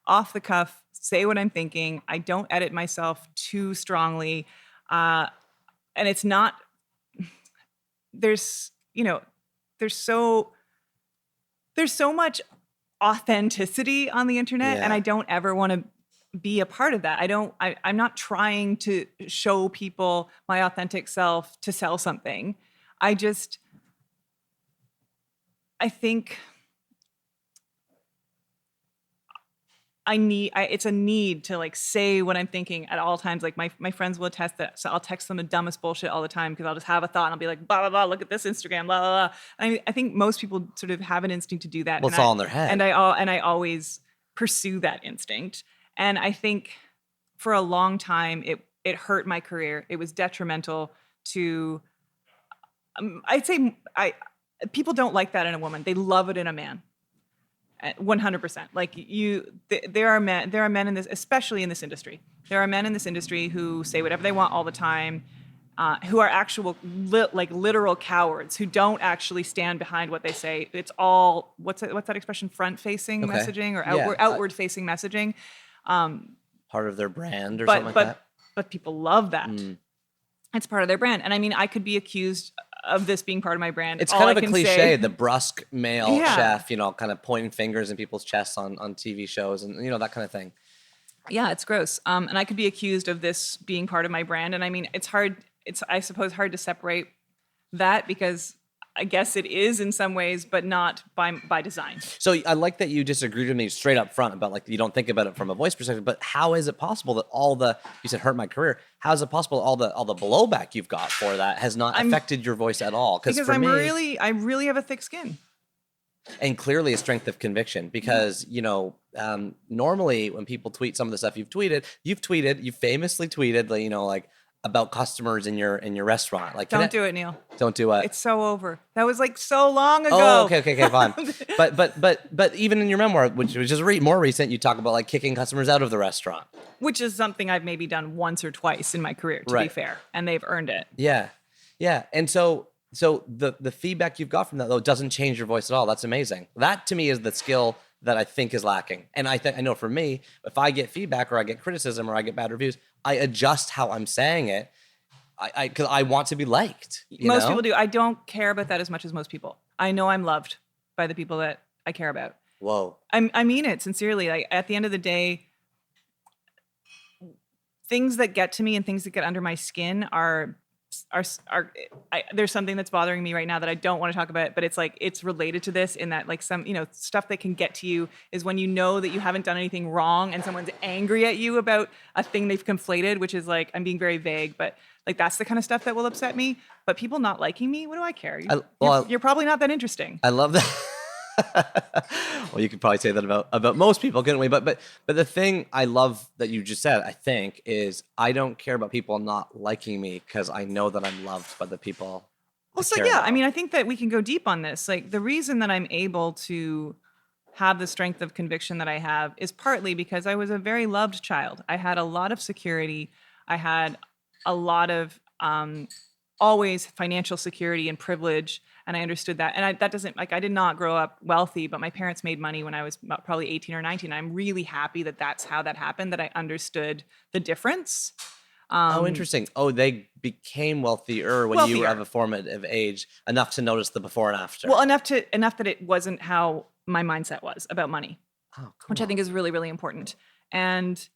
Speaker 2: off the cuff say what I'm thinking. I don't edit myself too strongly, and it's not. There's so much authenticity on the internet, and I don't ever want to be a part of that. I'm not trying to show people my authentic self to sell something. I think it's a need to like say what I'm thinking at all times. Like my friends will attest that. So I'll text them the dumbest bullshit all the time because I'll just have a thought and I'll be like, blah, blah, blah, look at this Instagram, blah, blah, blah. I think most people sort of have an instinct to do that.
Speaker 1: Well, it's all in their head.
Speaker 2: And I always pursue that instinct. And I think for a long time, it hurt my career. It was detrimental to, I'd say people don't like that in a woman. They love it in a man. 100%. Like there are men in this, especially in this industry. There are men in this industry who say whatever they want all the time, who are actual literal cowards who don't actually stand behind what they say. It's all what's that expression? Front-facing messaging or outward-facing messaging.
Speaker 1: Part of their brand or something like that.
Speaker 2: But people love that. It's part of their brand. And I mean, I could be accused of this being part of my brand.
Speaker 1: It's kind of a cliche, the brusque male chef, kind of pointing fingers in people's chests on TV shows and, that kind of thing.
Speaker 2: Yeah, it's gross. And I could be accused of this being part of my brand. And I mean, it's hard to separate that because I guess it is in some ways, but not by design. So
Speaker 1: I like that you disagreed with me straight up front about like you don't think about it from a voice perspective. But how is it possible that you said hurt my career? How is it possible all the blowback you've got for that has not affected your voice at all?
Speaker 2: Because I really have a thick skin.
Speaker 1: And clearly a strength of conviction because, normally when people tweet some of the stuff you famously tweeted, like about customers in your restaurant. Like,
Speaker 2: don't do it, Neil.
Speaker 1: Don't do it.
Speaker 2: It's so over. That was like so long ago.
Speaker 1: Oh, okay, fine. but even in your memoir, which is more recent, you talk about like kicking customers out of the restaurant,
Speaker 2: which is something I've maybe done once or twice in my career, to be fair, and they've earned it.
Speaker 1: Yeah. And so the feedback you've got from that though doesn't change your voice at all. That's amazing. That to me is the skill that I think is lacking. And I know for me, if I get feedback or I get criticism or I get bad reviews, I adjust how I'm saying it. Because I want to be liked.
Speaker 2: Most people do. I don't care about that as much as most people. I know I'm loved by the people that I care about.
Speaker 1: Whoa.
Speaker 2: I mean it sincerely. Like at the end of the day, things that get to me and things that get under my skin are there's something that's bothering me right now that I don't want to talk about, but it's like it's related to this in that like some stuff that can get to you is when you know that you haven't done anything wrong and someone's angry at you about a thing they've conflated, which is like I'm being very vague, but like that's the kind of stuff that will upset me. But people not liking me, what do I care? You're probably not that interesting.
Speaker 1: I love that. Well, you could probably say that about most people, couldn't we? But the thing I love that you just said, I think, is I don't care about people not liking me because I know that I'm loved by the people.
Speaker 2: Well, so yeah, I mean, I think that we can go deep on this. Like the reason that I'm able to have the strength of conviction that I have is partly because I was a very loved child. I had a lot of security. I had a lot of always financial security and privilege. And I understood that. And that doesn't, like, I did not grow up wealthy, but my parents made money when I was probably 18 or 19. I'm really happy that that's how that happened, that I understood the difference.
Speaker 1: Oh, interesting. Oh, they became wealthier when you were of a formative age, enough to notice the before and after.
Speaker 2: Well, enough that it wasn't how my mindset was about money, which I think is really, really important. And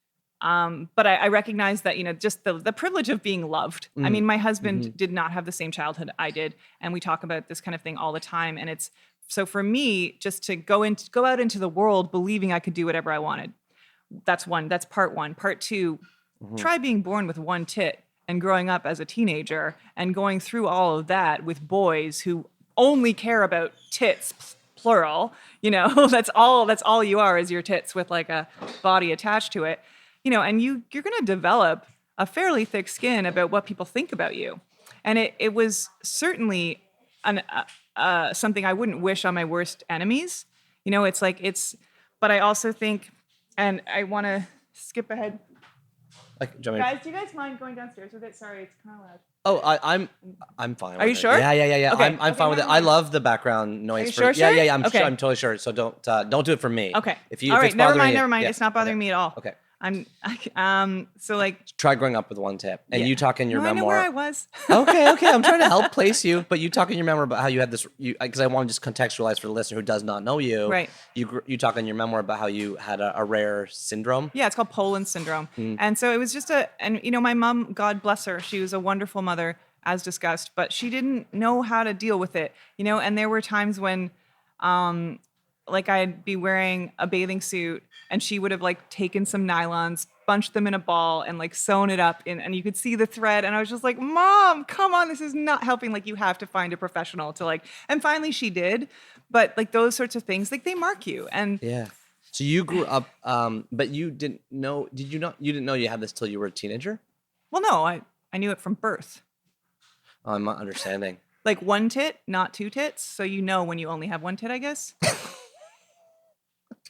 Speaker 2: but I recognize that, just the privilege of being loved. I mean, my husband did not have the same childhood I did, and we talk about this kind of thing all the time. And it's so for me, just to go out into the world believing I could do whatever I wanted. That's part one. Part two, try being born with one tit and growing up as a teenager and going through all of that with boys who only care about tits, plural. That's all you are, is your tits with like a body attached to it. And you're going to develop a fairly thick skin about what people think about you. And it was certainly something I wouldn't wish on my worst enemies. But I also think, and I want to skip ahead. Guys, do you guys mind going downstairs with it? Sorry, it's kind of loud.
Speaker 1: Oh, I'm fine with it.
Speaker 2: Are you sure?
Speaker 1: Yeah.
Speaker 2: Okay.
Speaker 1: I'm fine with it. I love the background noise.
Speaker 2: Are you sure?
Speaker 1: Yeah.
Speaker 2: Okay.
Speaker 1: I'm totally sure. So don't do it for me.
Speaker 2: Okay.
Speaker 1: All
Speaker 2: right. Never mind.
Speaker 1: Yeah.
Speaker 2: It's not bothering me at all.
Speaker 1: Okay.
Speaker 2: So like,
Speaker 1: try growing up with one tip, and you talk in your memoir.
Speaker 2: I know where I was.
Speaker 1: Okay. I'm trying to help place you, but you talk in your memoir about how you had this. Because I want to just contextualize for the listener who does not know you.
Speaker 2: Right.
Speaker 1: You talk in your memoir about how you had a rare syndrome.
Speaker 2: Yeah, it's called Poland syndrome, and so it was just my mom, God bless her, she was a wonderful mother, as discussed, but she didn't know how to deal with it. And there were times when, like I'd be wearing a bathing suit and she would have like taken some nylons, bunched them in a ball and like sewn it up and you could see the thread. And I was just like, Mom, come on, this is not helping. Like you have to find a professional to and finally she did. But like those sorts of things, like they mark you. And
Speaker 1: yeah. So you grew up, but you didn't know, you didn't know you had this till you were a teenager?
Speaker 2: Well, no, I knew it from birth.
Speaker 1: Oh, I'm not understanding.
Speaker 2: Like one tit, not two tits. So when you only have one tit, I guess.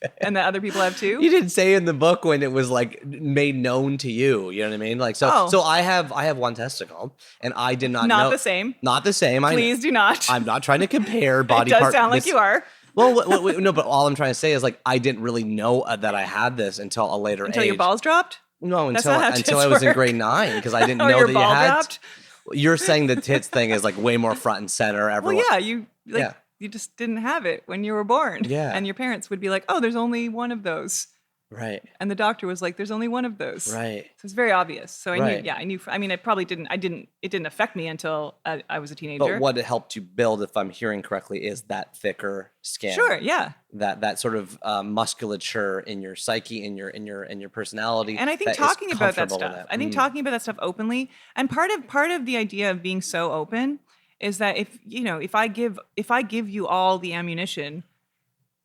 Speaker 2: Okay. And that other people have two?
Speaker 1: You didn't say in the book when it was like made known to you. You know what I mean? Like so I have one testicle and I did not know.
Speaker 2: Not the same.
Speaker 1: Not the same.
Speaker 2: Please do not.
Speaker 1: I'm not trying to compare body parts.
Speaker 2: It does sound like you are.
Speaker 1: Well, no, but all I'm trying to say is like I didn't really know that I had this until a later age.
Speaker 2: Until your balls dropped?
Speaker 1: No, until I was in grade 9 because I didn't know that you had. Dropped? You're saying the tits thing is like way more front and center. Everyone.
Speaker 2: Well, yeah, you just didn't have it when you were born.
Speaker 1: Yeah.
Speaker 2: And your parents would be like, oh, there's only one of those.
Speaker 1: Right.
Speaker 2: And the doctor was like, there's only one of those.
Speaker 1: Right.
Speaker 2: So it's very obvious. So I knew, I mean, it didn't affect me until I was a teenager.
Speaker 1: But what it helped you build, if I'm hearing correctly, is that thicker skin.
Speaker 2: Sure. Yeah.
Speaker 1: That sort of musculature in your psyche, in your personality.
Speaker 2: And I think talking about that stuff, talking about that stuff openly, and part of the idea of being so open is that if I give you all the ammunition,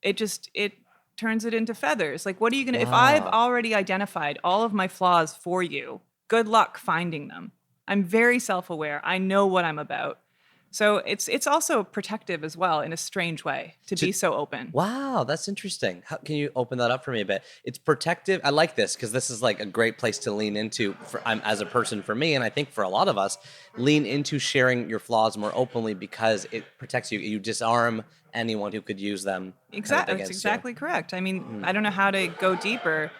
Speaker 2: it turns it into feathers. Like, what are you going to, if I've already identified all of my flaws for you, good luck finding them. I'm very self-aware. I know what I'm about. So it's also protective as well in a strange way to be so open.
Speaker 1: Wow, that's interesting. Can you open that up for me a bit? It's protective. I like this because this is like a great place to lean into as a person for me, and I think for a lot of us, lean into sharing your flaws more openly because it protects you. You disarm anyone who could use them.
Speaker 2: Exactly, that's exactly correct. I mean, I don't know how to go deeper.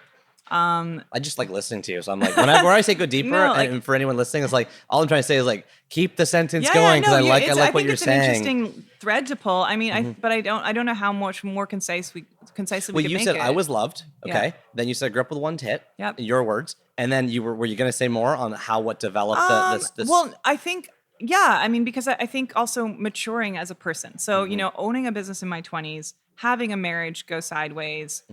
Speaker 1: I just like listening to you. So I'm like, whenever I say go deeper, and for anyone listening, it's like, all I'm trying to say is like, keep the sentence going because I like what you're saying.
Speaker 2: I think it's an interesting thread to pull. I mean, but I don't know how much more concisely we can make it.
Speaker 1: Well, you said I was loved. Okay. Yeah. Then you said I grew up with one tit.
Speaker 2: Yep.
Speaker 1: Your words. And then were you going to say more on what developed this?
Speaker 2: Well, I think, I mean, because I think also maturing as a person. So, owning a business in my 20s, having a marriage go sideways,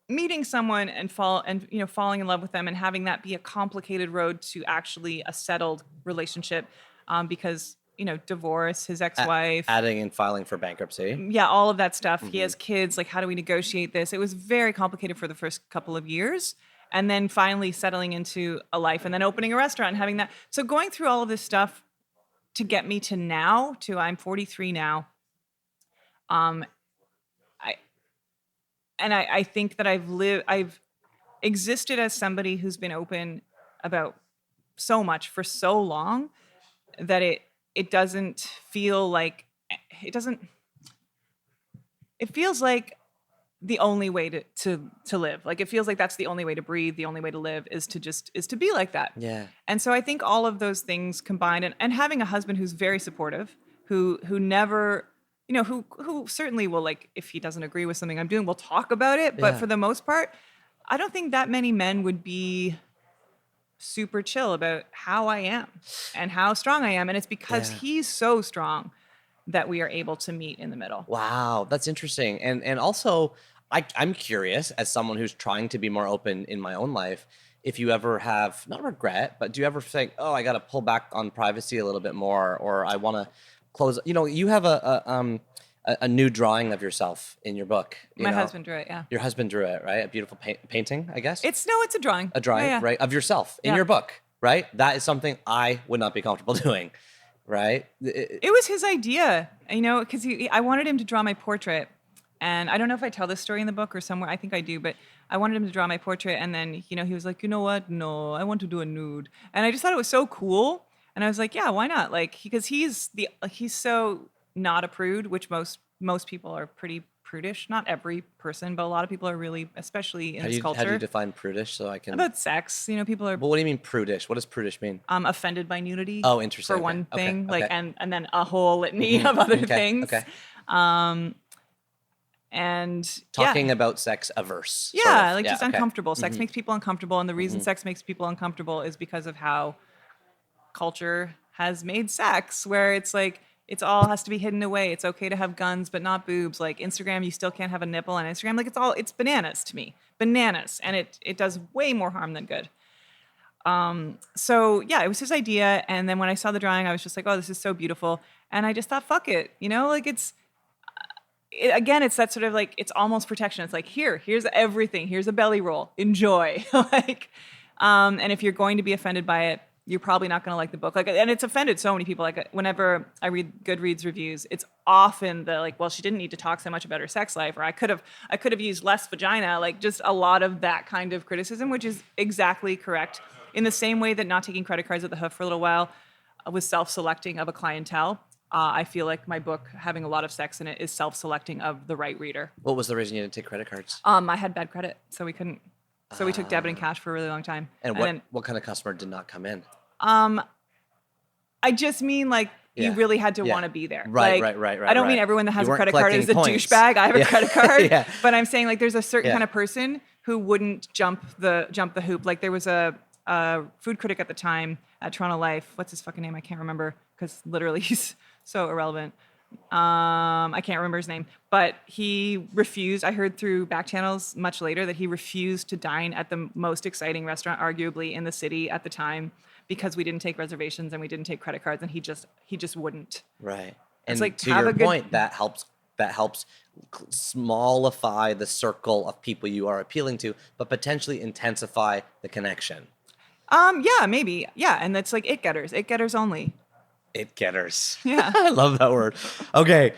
Speaker 2: meeting someone and falling in love with them and having that be a complicated road to actually a settled relationship, because divorce, his ex-wife,
Speaker 1: adding and filing for bankruptcy,
Speaker 2: all of that stuff. He has kids. Like, how do we negotiate this? It was very complicated for the first couple of years, and then finally settling into a life, and then opening a restaurant and having that. So going through all of this stuff to get me to now, I'm 43 now. I think that I've existed as somebody who's been open about so much for so long that it doesn't feel like it feels like the only way to live. Like it feels like that's the only way to breathe, the only way to live is to be like that.
Speaker 1: Yeah.
Speaker 2: And so I think all of those things combined, and having a husband who's very supportive, who never, who certainly will, like, if he doesn't agree with something I'm doing, we'll talk about it. But
Speaker 1: Yeah.
Speaker 2: for the most part, I don't think that many men would be super chill about how I am and how strong I am. And it's because he's so strong that we are able to meet in the middle.
Speaker 1: Wow, that's interesting. And also, I'm curious, as someone who's trying to be more open in my own life, if you ever have, not regret, but do you ever think, oh, I got to pull back on privacy a little bit more, or I want to close, you have a new drawing of yourself in your book.
Speaker 2: My husband drew it, yeah.
Speaker 1: Your husband drew it, right? A beautiful painting, I guess?
Speaker 2: It's a drawing.
Speaker 1: A drawing,
Speaker 2: Yeah.
Speaker 1: right, of yourself in your book, right? That is something I would not be comfortable doing, right?
Speaker 2: It was his idea, because I wanted him to draw my portrait. And I don't know if I tell this story in the book or somewhere. I think I do, but I wanted him to draw my portrait. And then, he was like, you know what? No, I want to do a nude. And I just thought it was so cool. And I was like, yeah, why not? Like, because he's so not a prude, which most people are pretty prudish. Not every person, but a lot of people are really, especially in this culture.
Speaker 1: How do you define prudish so I can...
Speaker 2: About sex, people are...
Speaker 1: But what do you mean prudish? What does prudish mean?
Speaker 2: Offended by nudity.
Speaker 1: Oh, interesting.
Speaker 2: For one thing,
Speaker 1: Okay.
Speaker 2: and then a whole litany of other things.
Speaker 1: Okay.
Speaker 2: And
Speaker 1: talking about sex averse.
Speaker 2: Yeah,
Speaker 1: sort of.
Speaker 2: just uncomfortable. Sex makes people uncomfortable, and the reason sex makes people uncomfortable is because of how culture has made sex, where it's like it's all has to be hidden away. It's okay to have guns, but not boobs. Like Instagram, you still can't have a nipple on Instagram. Like it's bananas to me, bananas, and it does way more harm than good. So yeah, it was his idea, and then when I saw the drawing, I was just like, oh, this is so beautiful, and I just thought, fuck it, like again, it's that sort of like, it's almost protection. It's like, here's everything. Here's a belly roll. Enjoy. And if you're going to be offended by it, you're probably not going to like the book. And it's offended so many people. Like whenever I read Goodreads reviews, it's often the like, well, she didn't need to talk so much about her sex life, or I could have used less vagina. Like just a lot of that kind of criticism, which is exactly correct. In the same way that not taking credit cards at the Hoof for a little while was self-selecting of a clientele. I feel like my book, having a lot of sex in it, is self-selecting of the right reader.
Speaker 1: What was the reason you didn't take credit cards?
Speaker 2: I had bad credit, so we couldn't. So we took debit and cash for a really long time.
Speaker 1: And what kind of customer did not come in?
Speaker 2: I just mean like you really had to want to be there.
Speaker 1: Right.
Speaker 2: I don't mean everyone that has a credit card is a douchebag. I have a credit card, but I'm saying like there's a certain kind of person who wouldn't jump the hoop. Like there was a food critic at the time at Toronto Life. What's his fucking name? I can't remember because literally he's so irrelevant. I can't remember his name, but he refused. I heard through back channels much later that he refused to dine at the most exciting restaurant, arguably in the city at the time, because we didn't take reservations and we didn't take credit cards, and he just wouldn't.
Speaker 1: Right.
Speaker 2: And
Speaker 1: like to your point, that helps smallify the circle of people you are appealing to, but potentially intensify the connection.
Speaker 2: Yeah, maybe. Yeah, and that's like it getters only.
Speaker 1: It getters.
Speaker 2: Yeah.
Speaker 1: I love that word. Okay.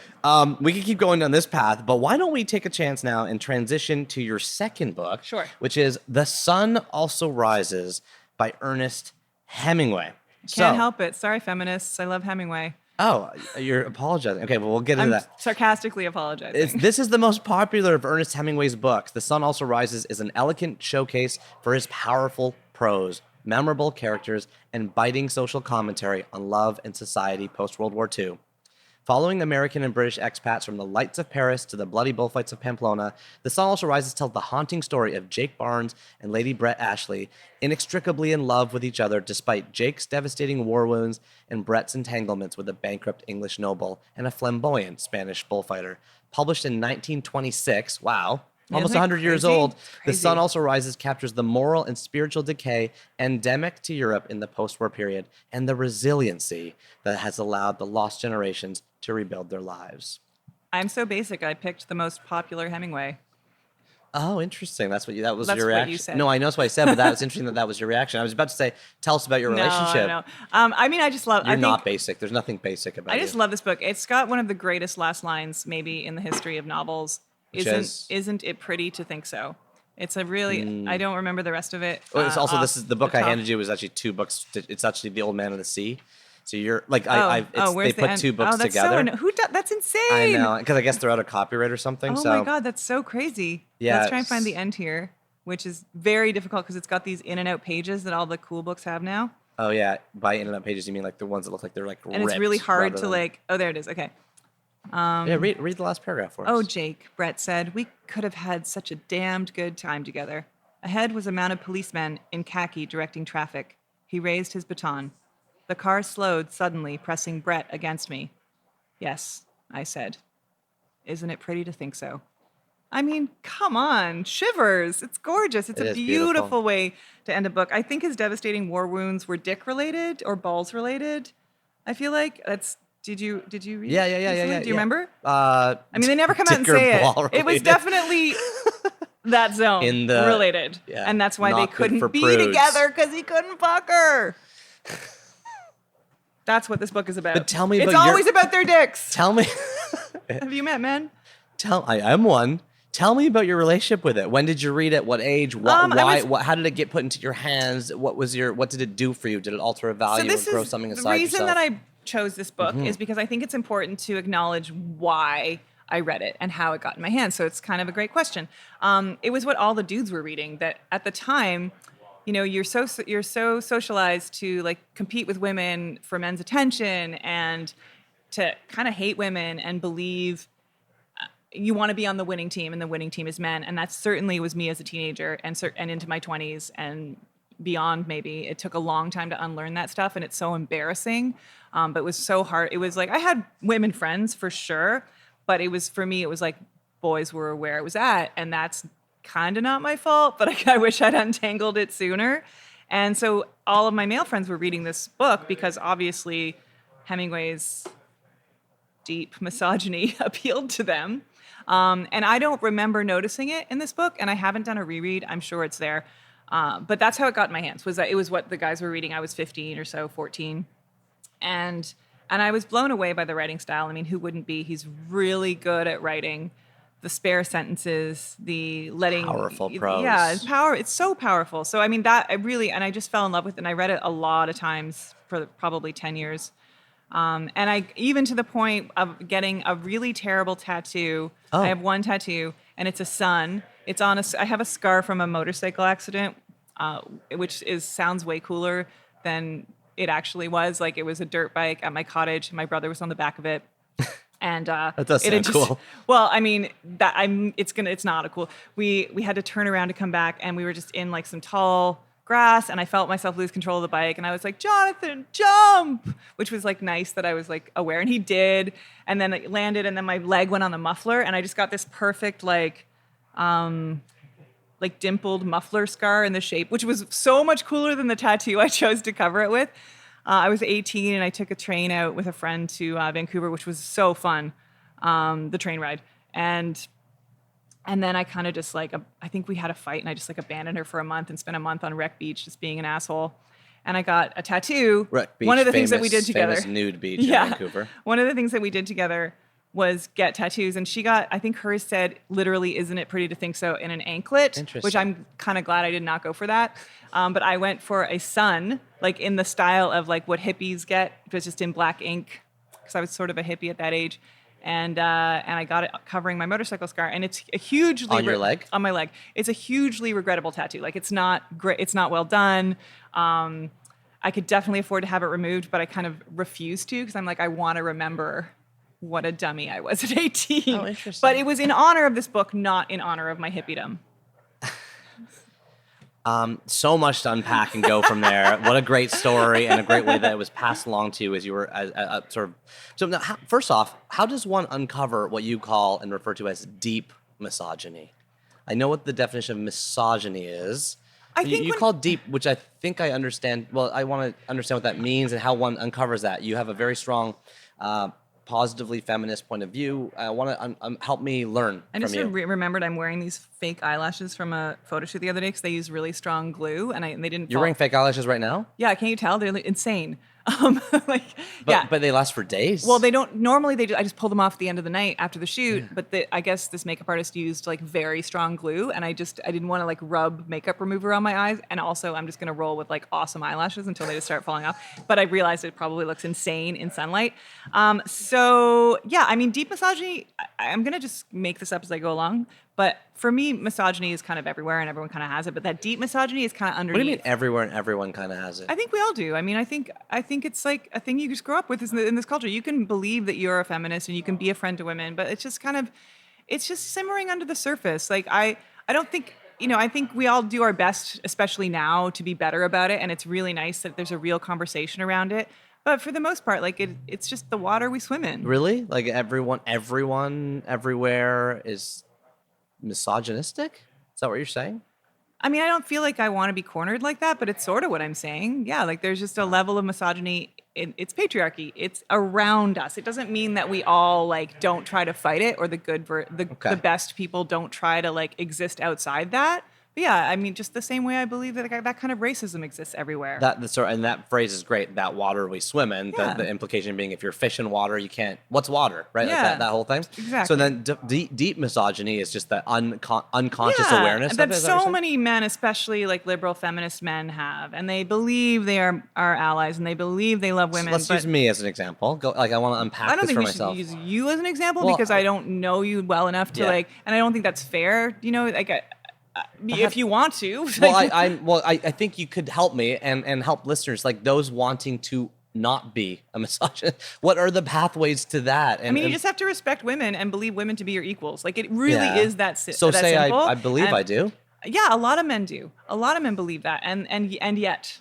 Speaker 1: We can keep going down this path, but why don't we take a chance now and transition to your second book?
Speaker 2: Sure.
Speaker 1: Which is The Sun Also Rises by Ernest Hemingway.
Speaker 2: Can't help it. Sorry, feminists. I love Hemingway.
Speaker 1: Oh, you're apologizing. Okay, well, we'll get into that.
Speaker 2: Sarcastically apologizing.
Speaker 1: This is the most popular of Ernest Hemingway's books. The Sun Also Rises is an elegant showcase for his powerful prose, memorable characters, and biting social commentary on love and society post-World War II. Following American and British expats from the lights of Paris to the bloody bullfights of Pamplona, The Sun Also Rises tells the haunting story of Jake Barnes and Lady Brett Ashley, inextricably in love with each other despite Jake's devastating war wounds and Brett's entanglements with a bankrupt English noble and a flamboyant Spanish bullfighter. Published in 1926, wow, almost 100 years old, The Sun Also Rises captures the moral and spiritual decay endemic to Europe in the post-war period and the resiliency that has allowed the lost generations to rebuild their lives.
Speaker 2: I'm so basic. I picked the most popular Hemingway.
Speaker 1: Oh, interesting. That was your
Speaker 2: That's
Speaker 1: reaction.
Speaker 2: what you said.
Speaker 1: No, I know that's what I said, but that was interesting that was your reaction. I was about to say, tell us about your relationship.
Speaker 2: No. I mean, I just love.
Speaker 1: You're not basic. There's nothing basic about it.
Speaker 2: I just love this book. It's got one of the greatest last lines maybe in the history of novels. Isn't it pretty to think so? It's a really, I don't remember the rest of it.
Speaker 1: Oh, it's also, this is the book I
Speaker 2: top.
Speaker 1: handed you was actually 2 books. It's actually The Old Man and the Sea. So you're like,
Speaker 2: where's
Speaker 1: they put 2 books
Speaker 2: that's
Speaker 1: together.
Speaker 2: That's insane.
Speaker 1: I know, because I guess they're out of copyright or something.
Speaker 2: Oh
Speaker 1: so.
Speaker 2: my God, that's so crazy.
Speaker 1: Yeah,
Speaker 2: Let's try and find the end here, which is very difficult because it's got these in and out pages that all the cool books have now.
Speaker 1: Oh yeah, by in and out pages you mean like the ones that look like they're like ripped.
Speaker 2: And it's really hard to like, oh, there it is. Okay.
Speaker 1: Yeah, read the last paragraph for us.
Speaker 2: Oh, Jake, Brett said, we could have had such a damned good time together. Ahead was a mounted policeman in khaki directing traffic. He raised his baton. The car slowed suddenly, pressing Brett against me. Yes, I said. Isn't it pretty to think so? I mean, come on, shivers. It's gorgeous. It's a beautiful way to end a book. I think his devastating war wounds were dick related or balls related. I feel like that's. Did you read?
Speaker 1: Yeah.
Speaker 2: Do you remember?
Speaker 1: I
Speaker 2: mean, they never come out and say it.
Speaker 1: Related.
Speaker 2: It was definitely that zone
Speaker 1: in the
Speaker 2: related, and that's why they couldn't be together because he couldn't fuck her. That's what this book is about.
Speaker 1: But tell me,
Speaker 2: it's always about their dicks.
Speaker 1: Tell me.
Speaker 2: Have you met men?
Speaker 1: I am one. Tell me about your relationship with it. When did you read it? What age? Why? How did it get put into your hands? What did it do for you? Did it alter a value or grow something inside yourself?
Speaker 2: The reason that I chose this book is because I think it's important to acknowledge why I read it and how it got in my hands. So it's kind of a great question. It was what all the dudes were reading. That at the time, you know, you're so socialized to like compete with women for men's attention and to kind of hate women and believe you want to be on the winning team, and the winning team is men. And that certainly was me as a teenager and into my 20s and beyond. Maybe it took a long time to unlearn that stuff, and it's so embarrassing. But it was so hard. It was like I had women friends for sure, but it was, for me, it was like boys were where it was at, and that's kind of not my fault, but I wish I'd untangled it sooner. And so all of my male friends were reading this book because obviously Hemingway's deep misogyny appealed to them. And I don't remember noticing it in this book, and I haven't done a reread. I'm sure it's there. But that's how it got in my hands, was that it was what the guys were reading. I was 15 or so, 14. And I was blown away by the writing style. I mean, who wouldn't be? He's really good at writing the spare sentences, the letting...
Speaker 1: Powerful prose.
Speaker 2: Yeah, it's so powerful. So, I mean, that I really... And I just fell in love with it, and I read it a lot of times for probably 10 years. And I, even to the point of getting a really terrible tattoo. Oh. I have one tattoo, and it's a sun. It's on I have a scar from a motorcycle accident, which sounds way cooler than it actually was. Like, it was a dirt bike at my cottage. My brother was on the back of it. And
Speaker 1: that does sound cool.
Speaker 2: Well, I mean, it's not a cool. We had to turn around to come back, and we were just in like some tall grass, and I felt myself lose control of the bike, and I was like, Jonathan, jump, which was like nice that I was like aware, and he did, and then it landed, and then my leg went on the muffler, and I just got this perfect like dimpled muffler scar in the shape, which was so much cooler than the tattoo I chose to cover it with. I was 18, and I took a train out with a friend to Vancouver, which was so fun, the train ride. And then I kind of just like, I think we had a fight, and I just like abandoned her for a month and spent a month on Wreck Beach just being an asshole. And I got a tattoo.
Speaker 1: Wreck Beach,
Speaker 2: one of the things that we did together.
Speaker 1: Famous nude beach in Vancouver.
Speaker 2: One of the things that we did together was get tattoos. And she got, I think hers said, literally, isn't it pretty to think so, in an anklet, which I'm kind of glad I did not go for that. But I went for a sun, like in the style of like what hippies get, it was just in black ink, because I was sort of a hippie at that age. And I got it covering my motorcycle scar, and it's a hugely
Speaker 1: on your leg.
Speaker 2: On my leg, it's a hugely regrettable tattoo. Like, it's not great. It's not well done. I could definitely afford to have it removed, but I kind of refuse to, because I'm like, I want to remember what a dummy I was at 18.
Speaker 1: Oh, interesting.
Speaker 2: But it was in honor of this book, not in honor of my hippiedom.
Speaker 1: So much to unpack and go from there. What a great story, and a great way that it was passed along to you as you were sort of. So now, first off, how does one uncover what you call and refer to as deep misogyny? I know what the definition of misogyny is. I think you call deep, which I think I understand. Well, I want to understand what that means and how one uncovers that. You have a very strong, positively feminist point of view. I want to help me learn
Speaker 2: I just
Speaker 1: from you.
Speaker 2: Remembered I'm wearing these fake eyelashes from a photo shoot the other day because they use really strong glue, and they didn't.
Speaker 1: You're wearing fake eyelashes right now?
Speaker 2: Yeah, can't you tell? They're insane. Like,
Speaker 1: But they last for days.
Speaker 2: Well, they don't normally. I just pull them off at the end of the night after the shoot. But I guess this makeup artist used like very strong glue, and I didn't want to like rub makeup remover on my eyes. And also, I'm just gonna roll with like awesome eyelashes until they just start falling off. But I realized it probably looks insane in sunlight. So yeah, I mean, deep misogyny. I'm gonna just make this up as I go along. But for me, misogyny is kind of everywhere, and everyone kind of has it. But that deep misogyny is kind of underneath.
Speaker 1: What do you mean everywhere and everyone kind of has it?
Speaker 2: I think we all do. I mean, I think it's like a thing you just grow up with in this culture. You can believe that you're a feminist and you can be a friend to women, but it's just simmering under the surface. Like I don't think, I think we all do our best, especially now, to be better about it. And it's really nice that there's a real conversation around it. But for the most part, like it's just the water we swim in.
Speaker 1: Really? Like everyone, everywhere is misogynistic? Is that what you're saying?
Speaker 2: I mean, I don't feel like I want to be cornered like that, but it's sort of what I'm saying. Yeah, like there's just a level of misogyny. It's patriarchy. It's around us. It doesn't mean that we all like don't try to fight it, or the best people don't try to like exist outside that. But yeah, I mean, just the same way I believe that that kind of racism exists everywhere.
Speaker 1: And that phrase is great. That water we swim in.
Speaker 2: Yeah.
Speaker 1: The implication being, if you're fish in water, you can't. What's water, right?
Speaker 2: Yeah.
Speaker 1: Like that whole thing.
Speaker 2: Exactly.
Speaker 1: So then, deep misogyny is just the unconscious awareness.
Speaker 2: That so many men, especially like liberal feminist men, have, and they believe they are our allies, and they believe they love women.
Speaker 1: So let's use me as an example. I want to unpack this for myself.
Speaker 2: I don't think we should use you as an example because I don't know you well enough to and I don't think that's fair. If you want to.
Speaker 1: I think you could help me and help listeners, like those wanting to not be a misogynist. What are the pathways to that?
Speaker 2: You just have to respect women and believe women to be your equals. Like it really is that
Speaker 1: simple. So say I believe I do.
Speaker 2: Yeah, a lot of men do. A lot of men believe that. And yet, ...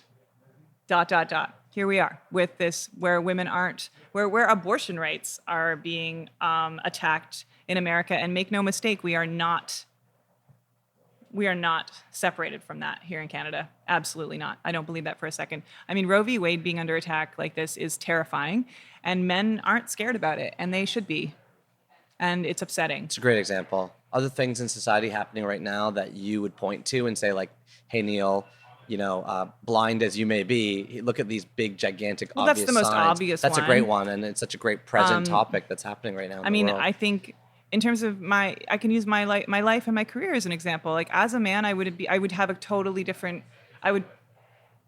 Speaker 2: Here we are with this where women aren't, where abortion rights are being attacked in America. And make no mistake, we are not separated from that here in Canada. Absolutely not. I don't believe that for a second. I mean, Roe v. Wade being under attack like this is terrifying, and men aren't scared about it, and they should be. And it's upsetting.
Speaker 1: It's a great example. Other things in society happening right now that you would point to and say, like, hey, Neil, blind as you may be, look at these big, gigantic, obvious signs.
Speaker 2: That's the most obvious one.
Speaker 1: That's a great one, and it's such a great present topic that's happening right now in the world.
Speaker 2: I think in terms of I can use my life and my career as an example. Like as a man, I would have a totally different. I would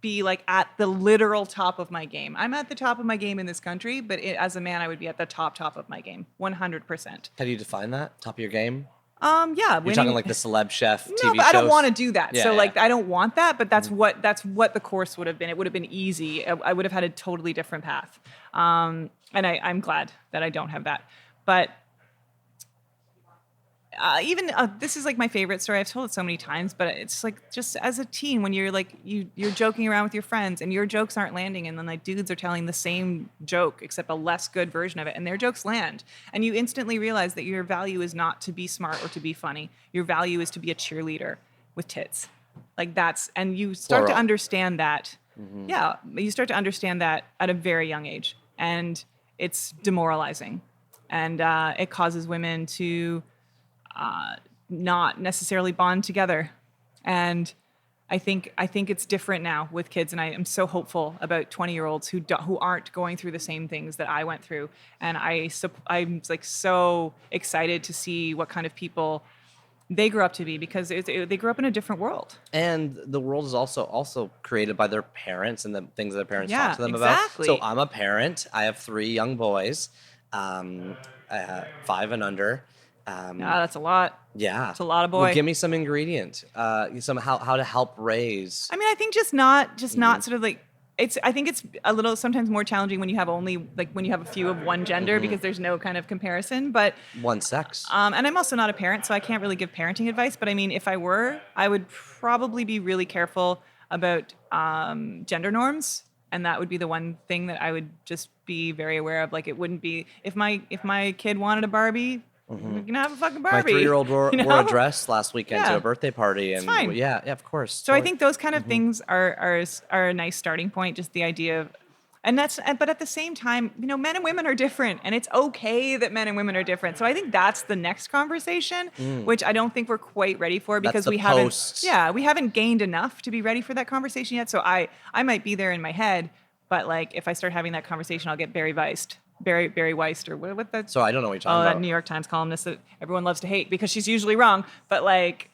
Speaker 2: be like at the literal top of my game. I'm at the top of my game in this country, but as a man, I would be at the top of my game, 100%.
Speaker 1: How do you define that? Top of your game?
Speaker 2: Yeah.
Speaker 1: You're talking like the celeb chef TV shows?
Speaker 2: No, but I don't want to do that.
Speaker 1: Yeah,
Speaker 2: I don't want that, but that's what the course would have been. It would have been easy. I would have had a totally different path. And I'm glad that I don't have that. But this is like my favorite story. I've told it so many times, but it's like just as a teen when you're like you're joking around with your friends and your jokes aren't landing, and then like dudes are telling the same joke except a less good version of it, and their jokes land, and you instantly realize that your value is not to be smart or to be funny. Your value is to be a cheerleader with tits. Like and you start to understand that. Mm-hmm. Yeah, you start to understand that at a very young age, and it's demoralizing, and it causes women to not necessarily bond together. And I think it's different now with kids, and I am so hopeful about 20-year-olds who aren't going through the same things that I went through. And I'm like so excited to see what kind of people they grew up to be, because they grew up in a different world. And
Speaker 1: the world is also created by their parents and the things that their parents talk to them about. So I'm a parent. I have 3 young boys, 5 and under.
Speaker 2: That's a lot.
Speaker 1: Yeah,
Speaker 2: it's a lot of boys.
Speaker 1: Well, give me some ingredient. Some how to help raise.
Speaker 2: I mean, I think just not sort of like I think it's a little sometimes more challenging when you have only like when you have a few of one gender, because there's no kind of comparison. But
Speaker 1: one sex.
Speaker 2: And I'm also not a parent, so I can't really give parenting advice. But I mean, if I were, I would probably be really careful about gender norms. And that would be the one thing that I would just be very aware of. Like, it wouldn't be if my kid wanted a Barbie. Mm-hmm. You can have a fucking Barbie.
Speaker 1: My 3-year-old wore a dress last weekend to a birthday party, and
Speaker 2: it's fine.
Speaker 1: Yeah, of course.
Speaker 2: So I think those kind of things are a nice starting point. Just the idea of, but at the same time, men and women are different, and it's okay that men and women are different. So I think that's the next conversation, which I don't think we're quite ready for, because we haven't gained enough to be ready for that conversation yet. So I might be there in my head, But like, if I start having that conversation, I'll get Barry Weist, or what that.
Speaker 1: So I don't know what you're talking
Speaker 2: That
Speaker 1: about.
Speaker 2: New York Times columnist that everyone loves to hate because she's usually wrong. But like,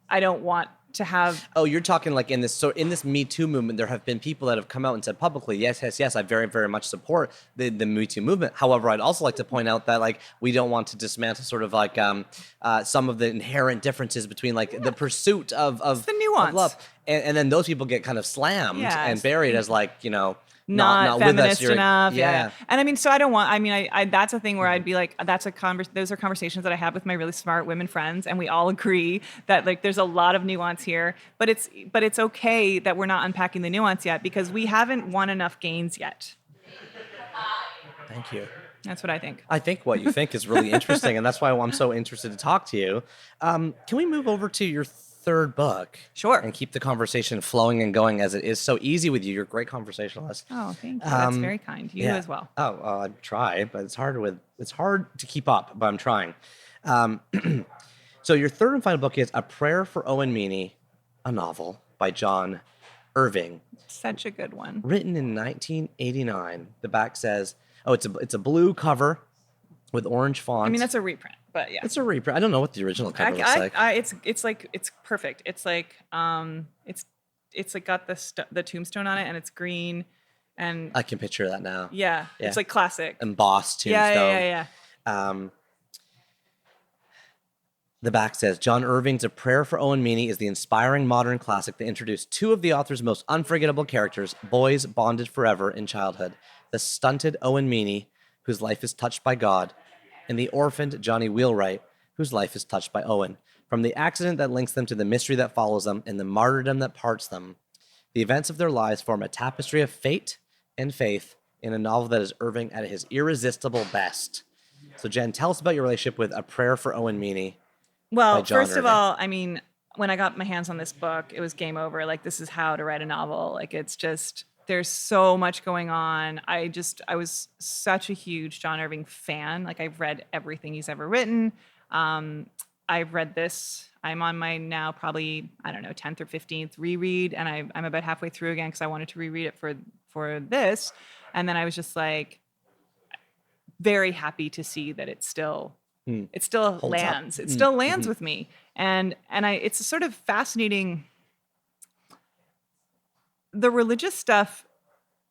Speaker 2: I don't want to have.
Speaker 1: Oh, you're talking like in this Me Too movement, there have been people that have come out and said publicly, yes, I very, very much support the Me Too movement. However, I'd also like to point out that like we don't want to dismantle sort of like some of the inherent differences between like the pursuit of
Speaker 2: the nuance.
Speaker 1: of love, and then those people get kind of slammed and buried as like, you know, not
Speaker 2: feminist
Speaker 1: with us.
Speaker 2: enough. Yeah. And I mean, so I don't want, I mean, I that's a thing where I'd be like, those are conversations that I have with my really smart women friends. And we all agree that like, there's a lot of nuance here, but it's okay that we're not unpacking the nuance yet because we haven't won enough gains yet.
Speaker 1: Thank you.
Speaker 2: That's what I think.
Speaker 1: I think what you think is really interesting. And that's why I'm so interested to talk to you. Can we move over to your third book?
Speaker 2: Sure.
Speaker 1: And keep the conversation flowing and going as it is so easy with you. You're a great conversationalist.
Speaker 2: Oh, thank you. That's very kind. You as well.
Speaker 1: Oh, well, I try, but it's hard to keep up, but I'm trying. So your third and final book is A Prayer for Owen Meany, a novel by John Irving.
Speaker 2: Such a good one.
Speaker 1: Written in 1989. The back says, it's a blue cover with orange font.
Speaker 2: I mean, that's a reprint. But yeah,
Speaker 1: it's a reprint. I don't know what the original cover looks like.
Speaker 2: It's perfect. It's like it's like got the tombstone on it, and it's green, and
Speaker 1: I can picture that now.
Speaker 2: Yeah. It's like classic
Speaker 1: embossed tombstone.
Speaker 2: Yeah.
Speaker 1: The back says, John Irving's A Prayer for Owen Meany is the inspiring modern classic that introduced two of the author's most unforgettable characters, boys bonded forever in childhood: the stunted Owen Meany, whose life is touched by God, and the orphaned Johnny Wheelwright, whose life is touched by Owen. From the accident that links them to the mystery that follows them and the martyrdom that parts them, the events of their lives form a tapestry of fate and faith in a novel that is Irving at his irresistible best. So Jen, tell us about your relationship with A Prayer for Owen Meany.
Speaker 2: Well, first of all, I mean, when I got my hands on this book, it was game over. Like, this is how to write a novel. Like, it's just, there's so much going on. I was such a huge John Irving fan. Like, I've read everything he's ever written. I've read this. I'm on my now probably, I don't know, 10th or 15th reread. And I'm about halfway through again because I wanted to reread it for this. And then I was just like, very happy to see that it still lands. It still lands with me. And it's a sort of fascinating. The religious stuff,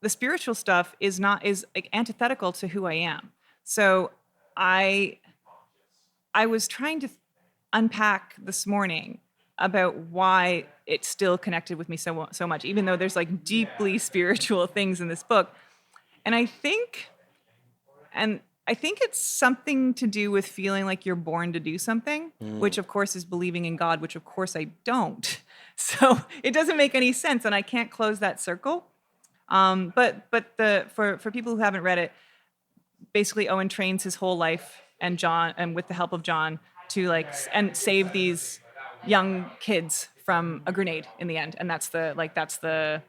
Speaker 2: the spiritual stuff is like antithetical to who I am. So I was trying to unpack this morning about why it still connected with me so much, even though there's like deeply spiritual things in this book. And I think it's something to do with feeling like you're born to do something, which of course is believing in God, which of course I don't. So it doesn't make any sense, and I can't close that circle. But for people who haven't read it, basically Owen trains his whole life and with the help of John to save these young kids from a grenade in the end, and that's the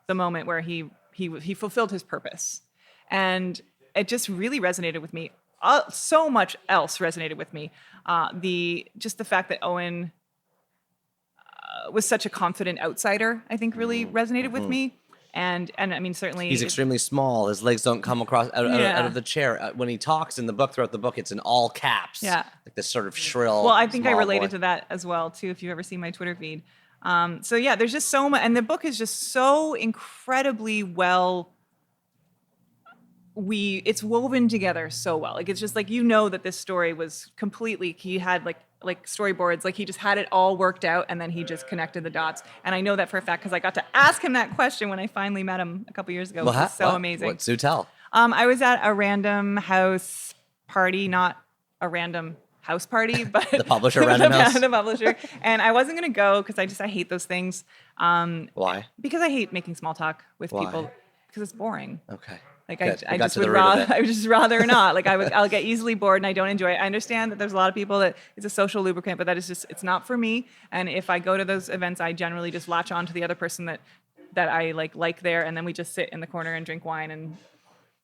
Speaker 2: moment where he fulfilled his purpose. And it just really resonated with me. So much else resonated with me. The fact that Owen was such a confident outsider, I think, really resonated with me. And I mean, certainly
Speaker 1: he's extremely small. His legs don't come across out of the chair. When he talks in the book, throughout the book, it's in all caps.
Speaker 2: Yeah,
Speaker 1: like this sort of shrill.
Speaker 2: Well, I think I related to that as well too. If you've ever seen my Twitter feed, so yeah, there's just so much, and the book is just so incredibly well. It's woven together so well. Like, it's just like, that this story was completely, he had like storyboards, like he just had it all worked out, and then he just connected the dots. And I know that for a fact because I got to ask him that question when I finally met him a couple years ago, which was so amazing.
Speaker 1: What's do tell?
Speaker 2: I was at a random house party, not a random house party, but
Speaker 1: the publisher random house.
Speaker 2: The publisher. And I wasn't going to go because I hate those things.
Speaker 1: Why?
Speaker 2: Because I hate making small talk with people because it's boring.
Speaker 1: Okay.
Speaker 2: Like, I just would rather not. Like, I'll get easily bored and I don't enjoy it. I understand that there's a lot of people that it's a social lubricant, but that is just, it's not for me. And if I go to those events, I generally just latch on to the other person that I like there. And then we just sit in the corner and drink wine and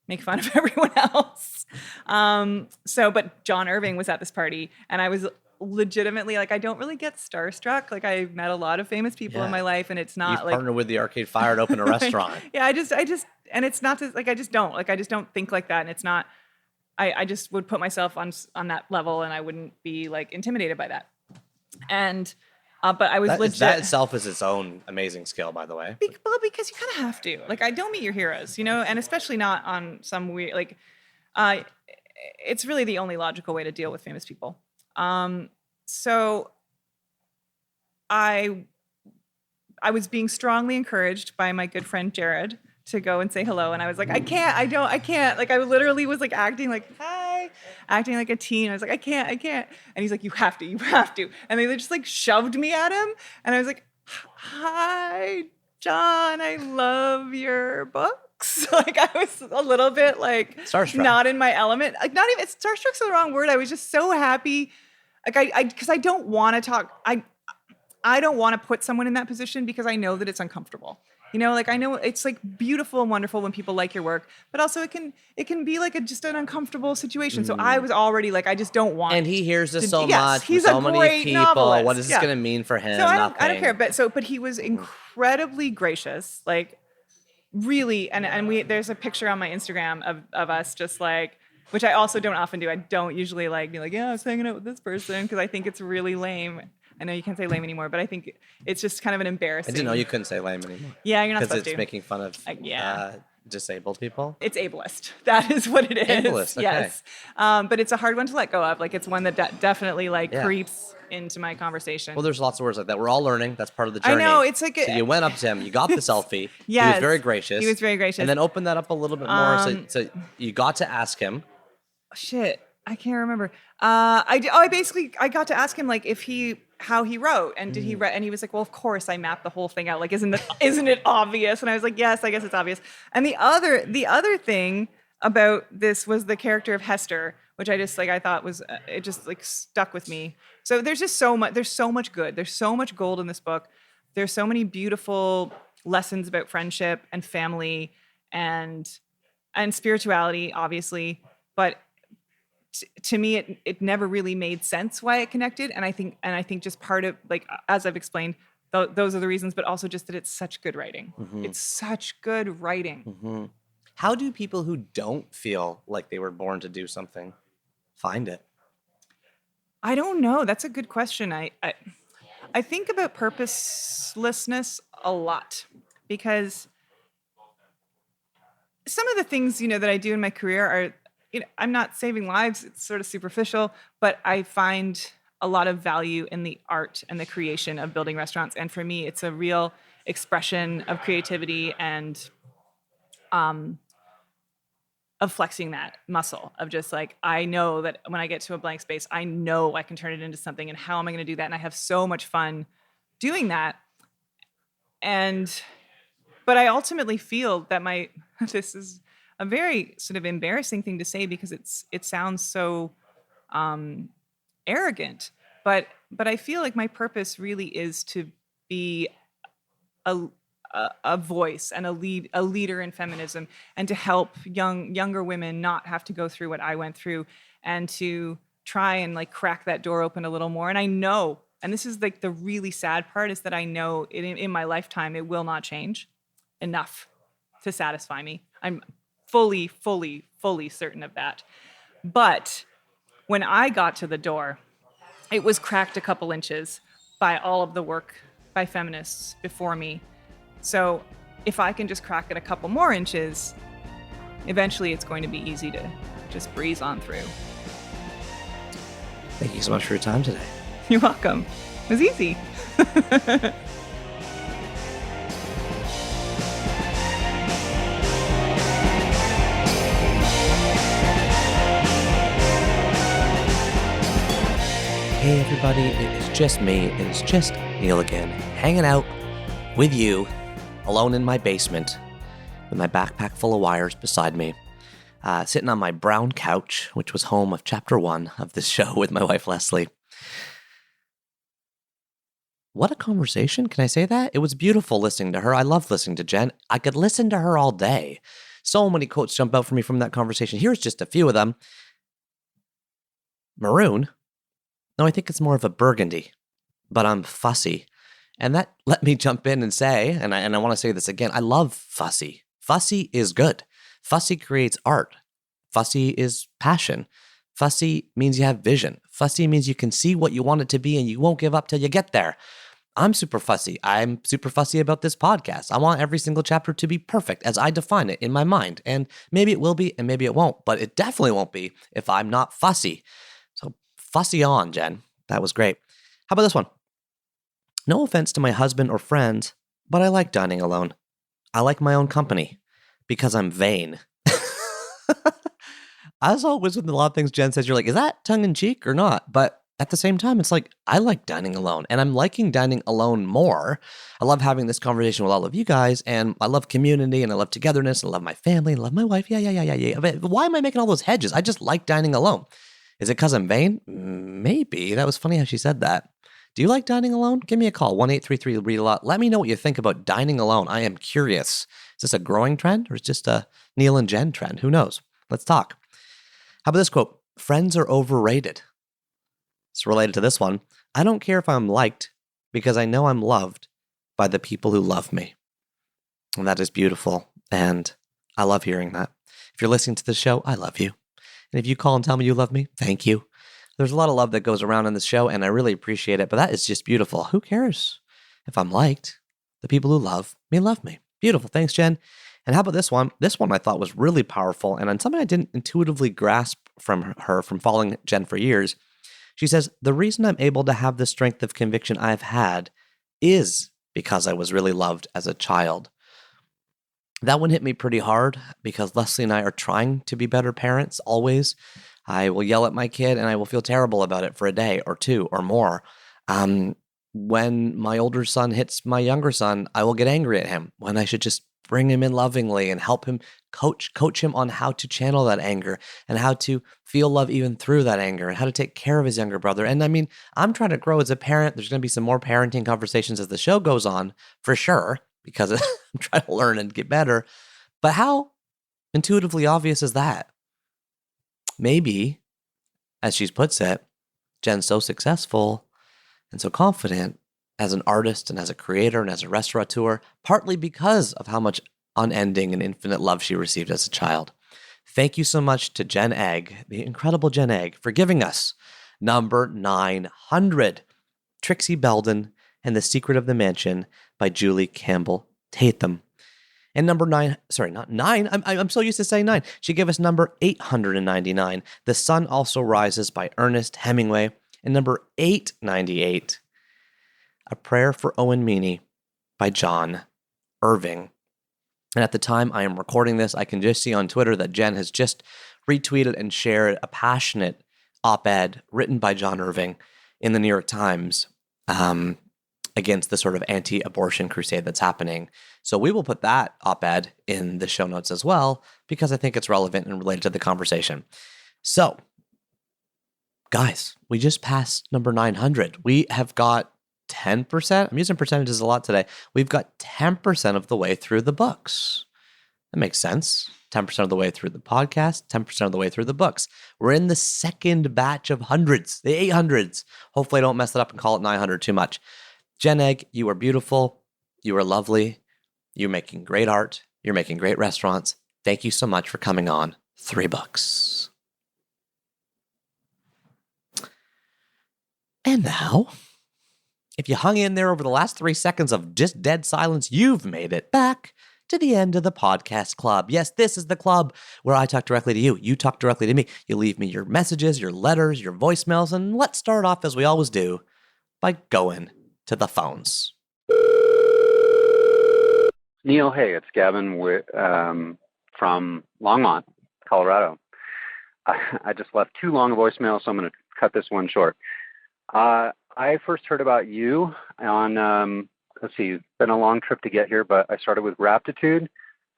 Speaker 2: make fun of everyone else. But John Irving was at this party, and I was legitimately, like, I don't really get starstruck. Like, I've met a lot of famous people in my life, and it's not
Speaker 1: You've
Speaker 2: like
Speaker 1: partnered with the Arcade Fire to open a restaurant.
Speaker 2: yeah, I just, and it's not just like I just don't think like that, and it's not. I just would put myself on that level, and I wouldn't be like intimidated by that. And but I was legit.
Speaker 1: That itself is its own amazing skill, by the way.
Speaker 2: Well, because you kind of have to. Like, I don't meet your heroes, and especially not on some weird like. It's really the only logical way to deal with famous people. So I was being strongly encouraged by my good friend Jared to go and say hello. And I was like, I can't. Like, I literally was like acting like, hi, acting like a teen. I was like, I can't. And he's like, you have to. And they just like shoved me at him. And I was like, hi, John, I love your books. Like, I was a little bit like
Speaker 1: starstruck,
Speaker 2: not in my element. Like, not even, starstruck's the wrong word. I was just so happy. Like, because I don't want to talk. I don't want to put someone in that position because I know that it's uncomfortable. Like, I know it's like beautiful and wonderful when people like your work, but also it can be like just an uncomfortable situation. So I was already like, I just don't want.
Speaker 1: And he hears this so
Speaker 2: yes,
Speaker 1: much.
Speaker 2: He's
Speaker 1: so
Speaker 2: a
Speaker 1: many
Speaker 2: great
Speaker 1: people.
Speaker 2: novelist.
Speaker 1: What is this going to mean for him?
Speaker 2: So I don't care. But he was incredibly gracious. Like, really, and there's a picture on my Instagram of us just like, which I also don't often do. I don't usually like be like, yeah, I was hanging out with this person because I think it's really lame. I know you can't say lame anymore, but I think it's just kind of an embarrassing.
Speaker 1: I didn't know you couldn't say lame anymore.
Speaker 2: Yeah, you're not supposed to.
Speaker 1: Because it's making fun of disabled people.
Speaker 2: It's ableist. That is what it is.
Speaker 1: Ableist, okay.
Speaker 2: Yes. But it's a hard one to let go of. Like, it's one that definitely creeps into my conversation.
Speaker 1: Well, there's lots of words like that. We're all learning. That's part of the journey.
Speaker 2: I know. It's like
Speaker 1: so you went up to him. You got the selfie.
Speaker 2: Yes.
Speaker 1: He was very gracious.
Speaker 2: He was very gracious.
Speaker 1: And then open that up a little bit more. So you got to ask him.
Speaker 2: Shit. I can't remember. I got to ask him like how he wrote, and did he write? And he was like, "Well, of course, I mapped the whole thing out. Like, isn't it obvious?" And I was like, "Yes, I guess it's obvious." And the other thing about this was the character of Hester, which I just I thought was it just like stuck with me. So there's just so much. There's so much good. There's so much gold in this book. There's so many beautiful lessons about friendship and family and spirituality, obviously, but to me, it never really made sense why it connected, and I think just part of, like, as I've explained, those are the reasons, but also just that it's such good writing. Mm-hmm. It's such good writing.
Speaker 1: Mm-hmm. How do people who don't feel like they were born to do something find it?
Speaker 2: I don't know. That's a good question. I think about purposelessness a lot because some of the things that I do in my career are. I'm not saving lives. It's sort of superficial, but I find a lot of value in the art and the creation of building restaurants. And for me, it's a real expression of creativity and of flexing that muscle of just like, I know that when I get to a blank space, I know I can turn it into something. And how am I going to do that? And I have so much fun doing that. But I ultimately feel that this is a very sort of embarrassing thing to say because it sounds so arrogant, but I feel like my purpose really is to be a voice and a leader in feminism, and to help younger women not have to go through what I went through, and to try and like crack that door open a little more. And I know, and this is like the really sad part, is that I know in my lifetime it will not change enough to satisfy me. I'm fully certain of that. But when I got to the door, it was cracked a couple inches by all of the work by feminists before me. So if I can just crack it a couple more inches, eventually it's going to be easy to just breeze on through.
Speaker 1: Thank you so much for your time today.
Speaker 2: You're welcome. It was easy.
Speaker 1: Hey everybody, it's just me. It's just Neil again, hanging out with you, alone in my basement, with my backpack full of wires beside me, sitting on my brown couch, which was home of chapter 1 of this show with my wife Leslie. What a conversation, can I say that? It was beautiful listening to her. I love listening to Jen. I could listen to her all day. So many quotes jump out for me from that conversation. Here's just a few of them. Maroon, No, I think it's more of a burgundy, but I'm fussy. And that let me jump in and say, and I want to say this again, I love fussy. Fussy is good. Fussy creates art. Fussy is passion. Fussy means you have vision. Fussy means you can see what you want it to be and you won't give up till you get there. I'm super fussy. I'm super fussy about this podcast. I want every single chapter to be perfect as I define it in my mind. And maybe it will be and maybe it won't, but it definitely won't be if I'm not fussy. So fussy on, Jen. That was great. How about this one? No offense to my husband or friends, but I like dining alone. I like my own company because I'm vain. As always with a lot of things Jen says, you're like, is that tongue in cheek or not? But at the same time, it's like, I like dining alone and I'm liking dining alone more. I love having this conversation with all of you guys and I love community and I love togetherness and I love my family and I love my wife. Yeah. But why am I making all those hedges? I just like dining alone. Is it because I'm vain? Maybe. That was funny how she said that. Do you like dining alone? Give me a call, 1-833-READ-A-LOT. Let me know what you think about dining alone. I am curious. Is this a growing trend or is it just a Neil and Jen trend? Who knows? Let's talk. How about this quote? Friends are overrated. It's related to this one. I don't care if I'm liked because I know I'm loved by the people who love me. And that is beautiful. And I love hearing that. If you're listening to the show, I love you. And if you call and tell me you love me, thank you. There's a lot of love that goes around in this show, and I really appreciate it. But that is just beautiful. Who cares if I'm liked? The people who love me. Beautiful. Thanks, Jen. And how about this one? This one I thought was really powerful, and something I didn't intuitively grasp from her from following Jen for years. She says, the reason I'm able to have the strength of conviction I've had is because I was really loved as a child. That one hit me pretty hard because Leslie and I are trying to be better parents always. I will yell at my kid and I will feel terrible about it for a day or two or more. When my older son hits my younger son, I will get angry at him when I should just bring him in lovingly and help him coach him on how to channel that anger and how to feel love even through that anger and how to take care of his younger brother. And I mean, I'm trying to grow as a parent. There's going to be some more parenting conversations as the show goes on for sure, because I'm trying to learn and get better. But how intuitively obvious is that? Maybe, as she puts it, Jen's so successful and so confident as an artist and as a creator and as a restaurateur, partly because of how much unending and infinite love she received as a child. Thank you so much to Jen Agg, the incredible Jen Agg, for giving us number 900, Trixie, Beldon, and the Secret of the Mansion by Julie Campbell Tatham. And number 9, sorry, not 9, I'm so used to saying 9. She gave us number 899, The Sun Also Rises by Ernest Hemingway. And number 898, A Prayer for Owen Meany by John Irving. And at the time I am recording this, I can just see on Twitter that Jen has just retweeted and shared a passionate op-ed written by John Irving in the New York Times against the sort of anti-abortion crusade that's happening. So we will put that op-ed in the show notes as well, because I think it's relevant and related to the conversation. So, guys, we just passed number 900. We have got 10%. I'm using percentages a lot today. We've got 10% of the way through the books. That makes sense. 10% of the way through the podcast, 10% of the way through the books. We're in the second batch of hundreds, the 800s. Hopefully I don't mess it up and call it 900 too much. Jen Agg, you are beautiful. You are lovely. You're making great art. You're making great restaurants. Thank you so much for coming on 3 Books. And now, if you hung in there over the last 3 seconds of just dead silence, you've made it back to the end of the podcast club. Yes, this is the club where I talk directly to you. You talk directly to me. You leave me your messages, your letters, your voicemails, and let's start off as we always do by going to the phones.
Speaker 3: Neil, hey, it's Gavin from Longmont, Colorado. I just left too long a voicemail, so I'm going to cut this one short. I first heard about you on, let's see, it's been a long trip to get here, but I started with Raptitude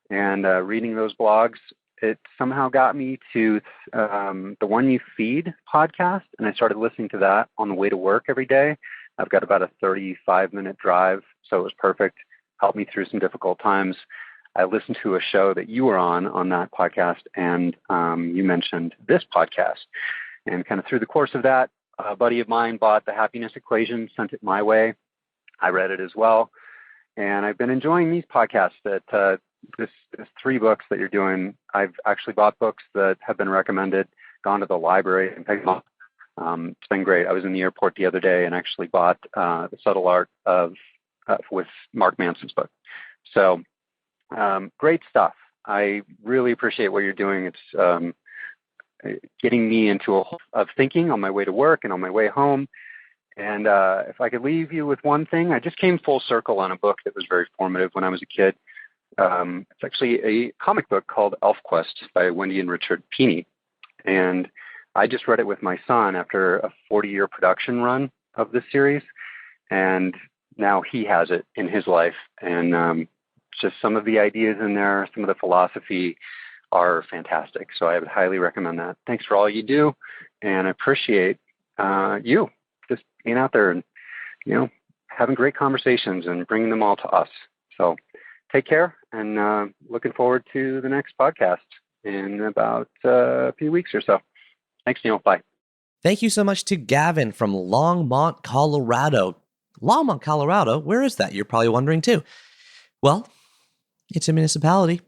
Speaker 3: and reading those blogs. It somehow got me to the One You Feed podcast, and I started listening to that on the way to work every day. I've got about a 35-minute drive, so it was perfect. Helped me through some difficult times. I listened to a show that you were on that podcast, and you mentioned this podcast. And kind of through the course of that, A buddy of mine bought The Happiness Equation, sent it my way. I read it as well. And I've been enjoying these podcasts that this 3 books that you're doing. I've actually bought books that have been recommended, gone to the library and picked them up. It's been great. I was in the airport the other day and actually bought The Subtle Art of with Mark Manson's book. So great stuff. I really appreciate what you're doing. It's getting me into a hole of thinking on my way to work and on my way home. And if I could leave you with one thing, I just came full circle on a book that was very formative when I was a kid. It's actually a comic book called ElfQuest by Wendy and Richard Meany. And I just read it with my son after a 40-year production run of this series. And now he has it in his life. And just some of the ideas in there, some of the philosophy are fantastic. So I would highly recommend that. Thanks for all you do. And I appreciate you just being out there and, having great conversations and bringing them all to us. So take care, and looking forward to the next podcast in about a few weeks or so. Thanks, Neil. Bye.
Speaker 1: Thank you so much to Gavin from Longmont, Colorado. Longmont, Colorado? Where is that? You're probably wondering too. Well, it's a municipality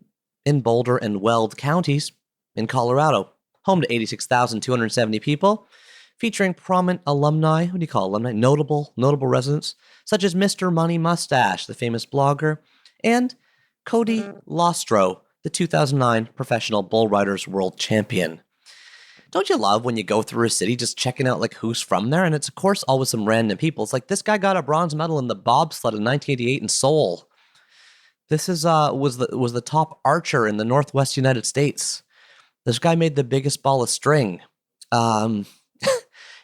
Speaker 1: in Boulder and Weld counties in Colorado, home to 86,270 people, featuring prominent alumni. What do you call alumni? Notable residents, such as Mr. Money Mustache, the famous blogger, and Cody Lostro, the 2009 professional bull riders world champion. Don't you love when you go through a city just checking out like who's from there? And it's of course always some random people. It's like this guy got a bronze medal in the bobsled in 1988 in Seoul. This is was the top archer in the Northwest United States. This guy made the biggest ball of string.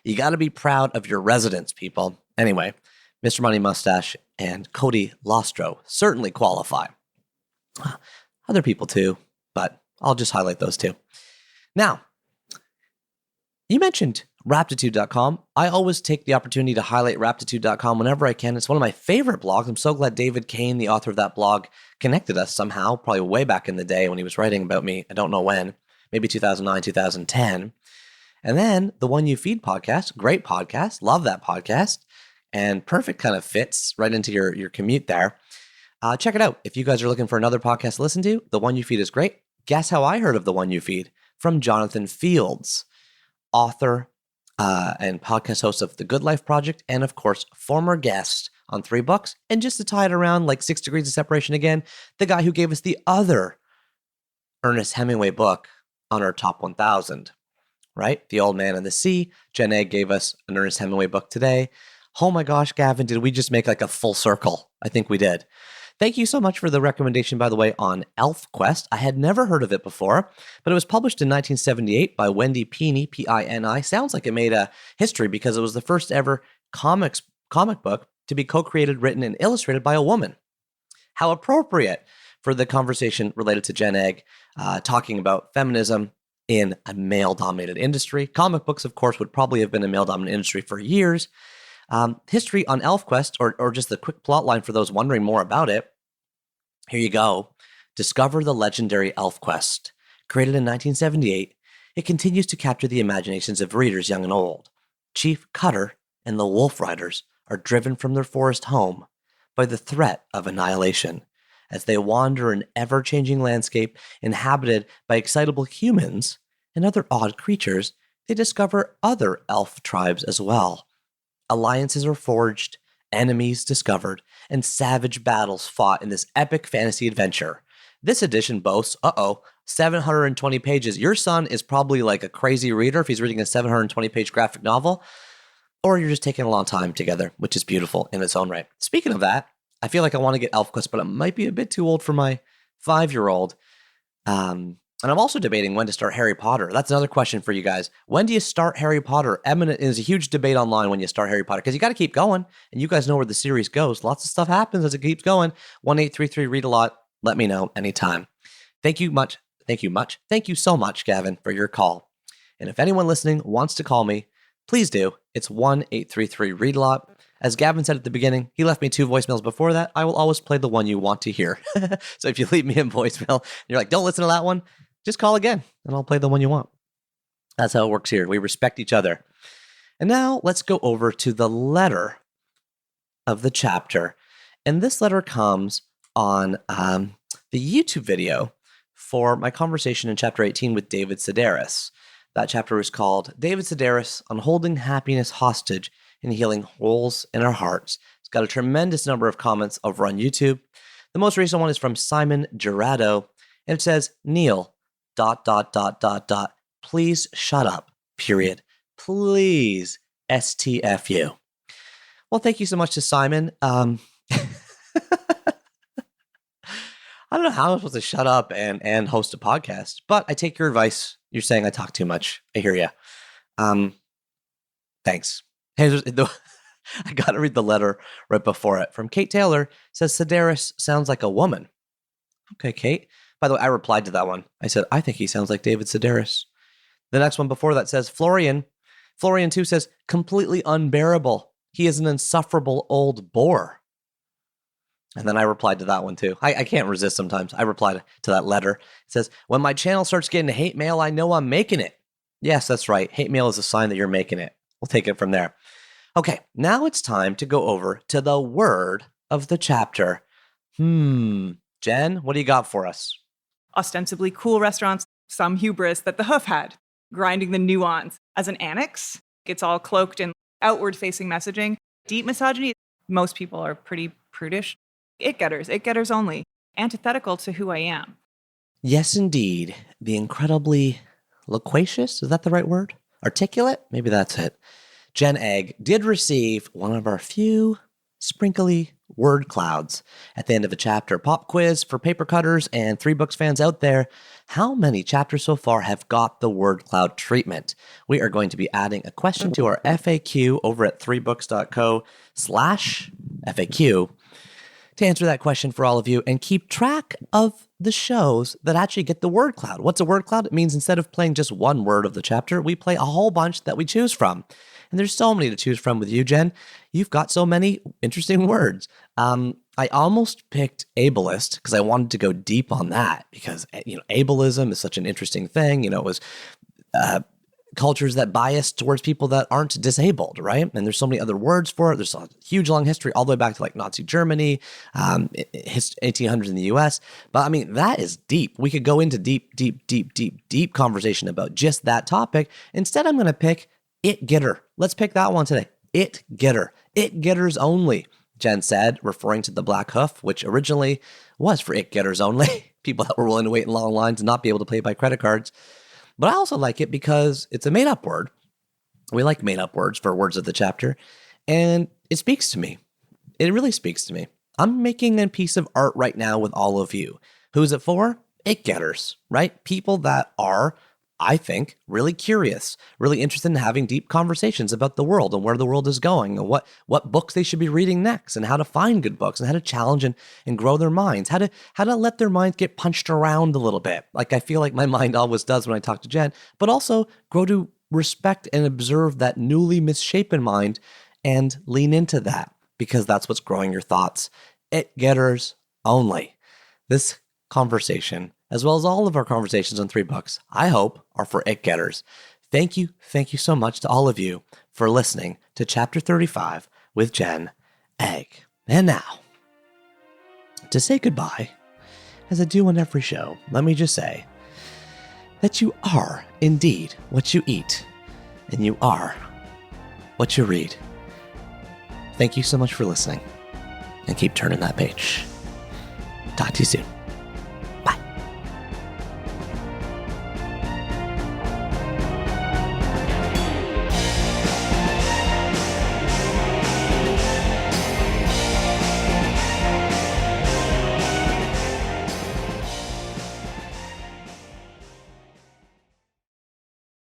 Speaker 1: You got to be proud of your residents, people. Anyway, Mr. Money Mustache and Cody Lostro certainly qualify. Other people too, but I'll just highlight those two. Now, you mentioned Raptitude.com. I always take the opportunity to highlight Raptitude.com whenever I can. It's one of my favorite blogs. I'm so glad David Kane, the author of that blog, connected us somehow, probably way back in the day when he was writing about me. I don't know when, maybe 2009, 2010. And then the One You Feed podcast, great podcast. Love that podcast. And perfect kind of fits right into your commute there. Check it out. If you guys are looking for another podcast to listen to, the One You Feed is great. Guess how I heard of the One You Feed? From Jonathan Fields, author and podcast host of The Good Life Project, and of course, former guest on 3 books. And just to tie it around like 6 Degrees of Separation again, the guy who gave us the other Ernest Hemingway book on our top 1000, right? The Old Man and the Sea. Jen Agg gave us an Ernest Hemingway book today. Oh my gosh, Gavin, did we just make like a full circle? I think we did. Thank you so much for the recommendation, by the way, on ElfQuest. I had never heard of it before, but it was published in 1978 by Wendy Meany, P-I-N-I. Sounds like it made a history because it was the first ever comic book to be co-created, written, and illustrated by a woman. How appropriate for the conversation related to Jen Agg, talking about feminism in a male-dominated industry. Comic books, of course, would probably have been a male-dominated industry for years. History on ElfQuest, or just the quick plot line for those wondering more about it. Here you go. Discover the legendary ElfQuest. Created in 1978, it continues to capture the imaginations of readers young and old. Chief Cutter and the Wolf Riders are driven from their forest home by the threat of annihilation. As they wander an ever-changing landscape inhabited by excitable humans and other odd creatures, they discover other elf tribes as well. Alliances are forged, enemies discovered, and savage battles fought in this epic fantasy adventure. This edition boasts, 720 pages. Your son is probably like a crazy reader if he's reading a 720-page graphic novel, or you're just taking a long time together, which is beautiful in its own right. Speaking of that, I feel like I want to get ElfQuest, but it might be a bit too old for my 5-year-old. And I'm also debating when to start Harry Potter. That's another question for you guys. When do you start Harry Potter? There's a huge debate online when you start Harry Potter, because you got to keep going, and you guys know where the series goes. Lots of stuff happens as it keeps going. 1-833-READ-A-LOT. Let me know anytime. Thank you so much, Gavin, for your call. And if anyone listening wants to call me, please do. It's 1-833-READ-A-LOT. As Gavin said at the beginning, he left me 2 voicemails before that. I will always play the one you want to hear. So if you leave me a voicemail and you're like, don't listen to that one, just call again and I'll play the one you want. That's how it works here. We respect each other. And now let's go over to the letter of the chapter. And this letter comes on the YouTube video for my conversation in chapter 18 with David Sedaris. That chapter is called David Sedaris on Holding Happiness Hostage and Healing Holes in Our Hearts. It's got a tremendous number of comments over on YouTube. The most recent one is from Simon Gerardo, and it says, Neil, ... please shut up, period. Please, STFU. Well, thank you so much to Simon. I don't know how I'm supposed to shut up and host a podcast, but I take your advice. You're saying I talk too much. I hear you. Thanks. Hey, I got to read the letter right before it. From Kate Taylor, it says, Sedaris sounds like a woman. Okay, Kate. By the way, I replied to that one. I said, I think he sounds like David Sedaris. The next one before that says, Florian 2 says, completely unbearable. He is an insufferable old bore. And then I replied to that one too. I can't resist sometimes. I replied to that letter. It says, when my channel starts getting hate mail, I know I'm making it. Yes, that's right. Hate mail is a sign that you're making it. We'll take it from there. Okay, now it's time to go over to the word of the chapter. Jen, what do you got for us?
Speaker 2: Ostensibly cool restaurants, some hubris that the Hoof had, grinding the nuance. As an annex, it's all cloaked in outward-facing messaging. Deep misogyny, most people are pretty prudish. It-getters only, antithetical to who I am.
Speaker 1: Yes, indeed. The incredibly loquacious, is that the right word? Articulate? Maybe that's it. Jen Agg did receive one of our few sprinkly word clouds at the end of a chapter. Pop quiz for paper cutters and 3 Books fans out there. How many chapters so far have got the word cloud treatment? We are going to be adding a question to our FAQ over at 3books.co/FAQ to answer that question for all of you and keep track of the shows that actually get the word cloud. What's a word cloud? It means instead of playing just one word of the chapter, we play a whole bunch that we choose from. And there's so many to choose from with you, Jen. You've got so many interesting words. I almost picked ableist because I wanted to go deep on that because, ableism is such an interesting thing. It was cultures that bias towards people that aren't disabled, right? And there's so many other words for it. There's a huge long history all the way back to like Nazi Germany, 1800s in the US. But I mean, that is deep. We could go into deep conversation about just that topic. Instead, I'm going to pick it-getter. Let's pick that one today. It-getter. It-getters only, Jen said, referring to the Black Hoof, which originally was for it-getters only, people that were willing to wait in long lines and not be able to pay by credit cards. But I also like it because it's a made-up word. We like made-up words for words of the chapter, and it speaks to me. It really speaks to me. I'm making a piece of art right now with all of you. Who's it for? It-getters, right? People that are, I think, really curious, really interested in having deep conversations about the world and where the world is going and what books they should be reading next and how to find good books and how to challenge and grow their minds, how to let their minds get punched around a little bit. Like I feel like my mind always does when I talk to Jen, but also grow to respect and observe that newly misshapen mind and lean into that because that's what's growing your thoughts. It-getters only. This conversation, as well as all of our conversations on 3 Books, I hope are for it-getters. Thank you so much to all of you for listening to Chapter 35 with Jen Agg. And now, to say goodbye, as I do on every show, let me just say that you are indeed what you eat, and you are what you read. Thank you so much for listening, and keep turning that page. Talk to you soon.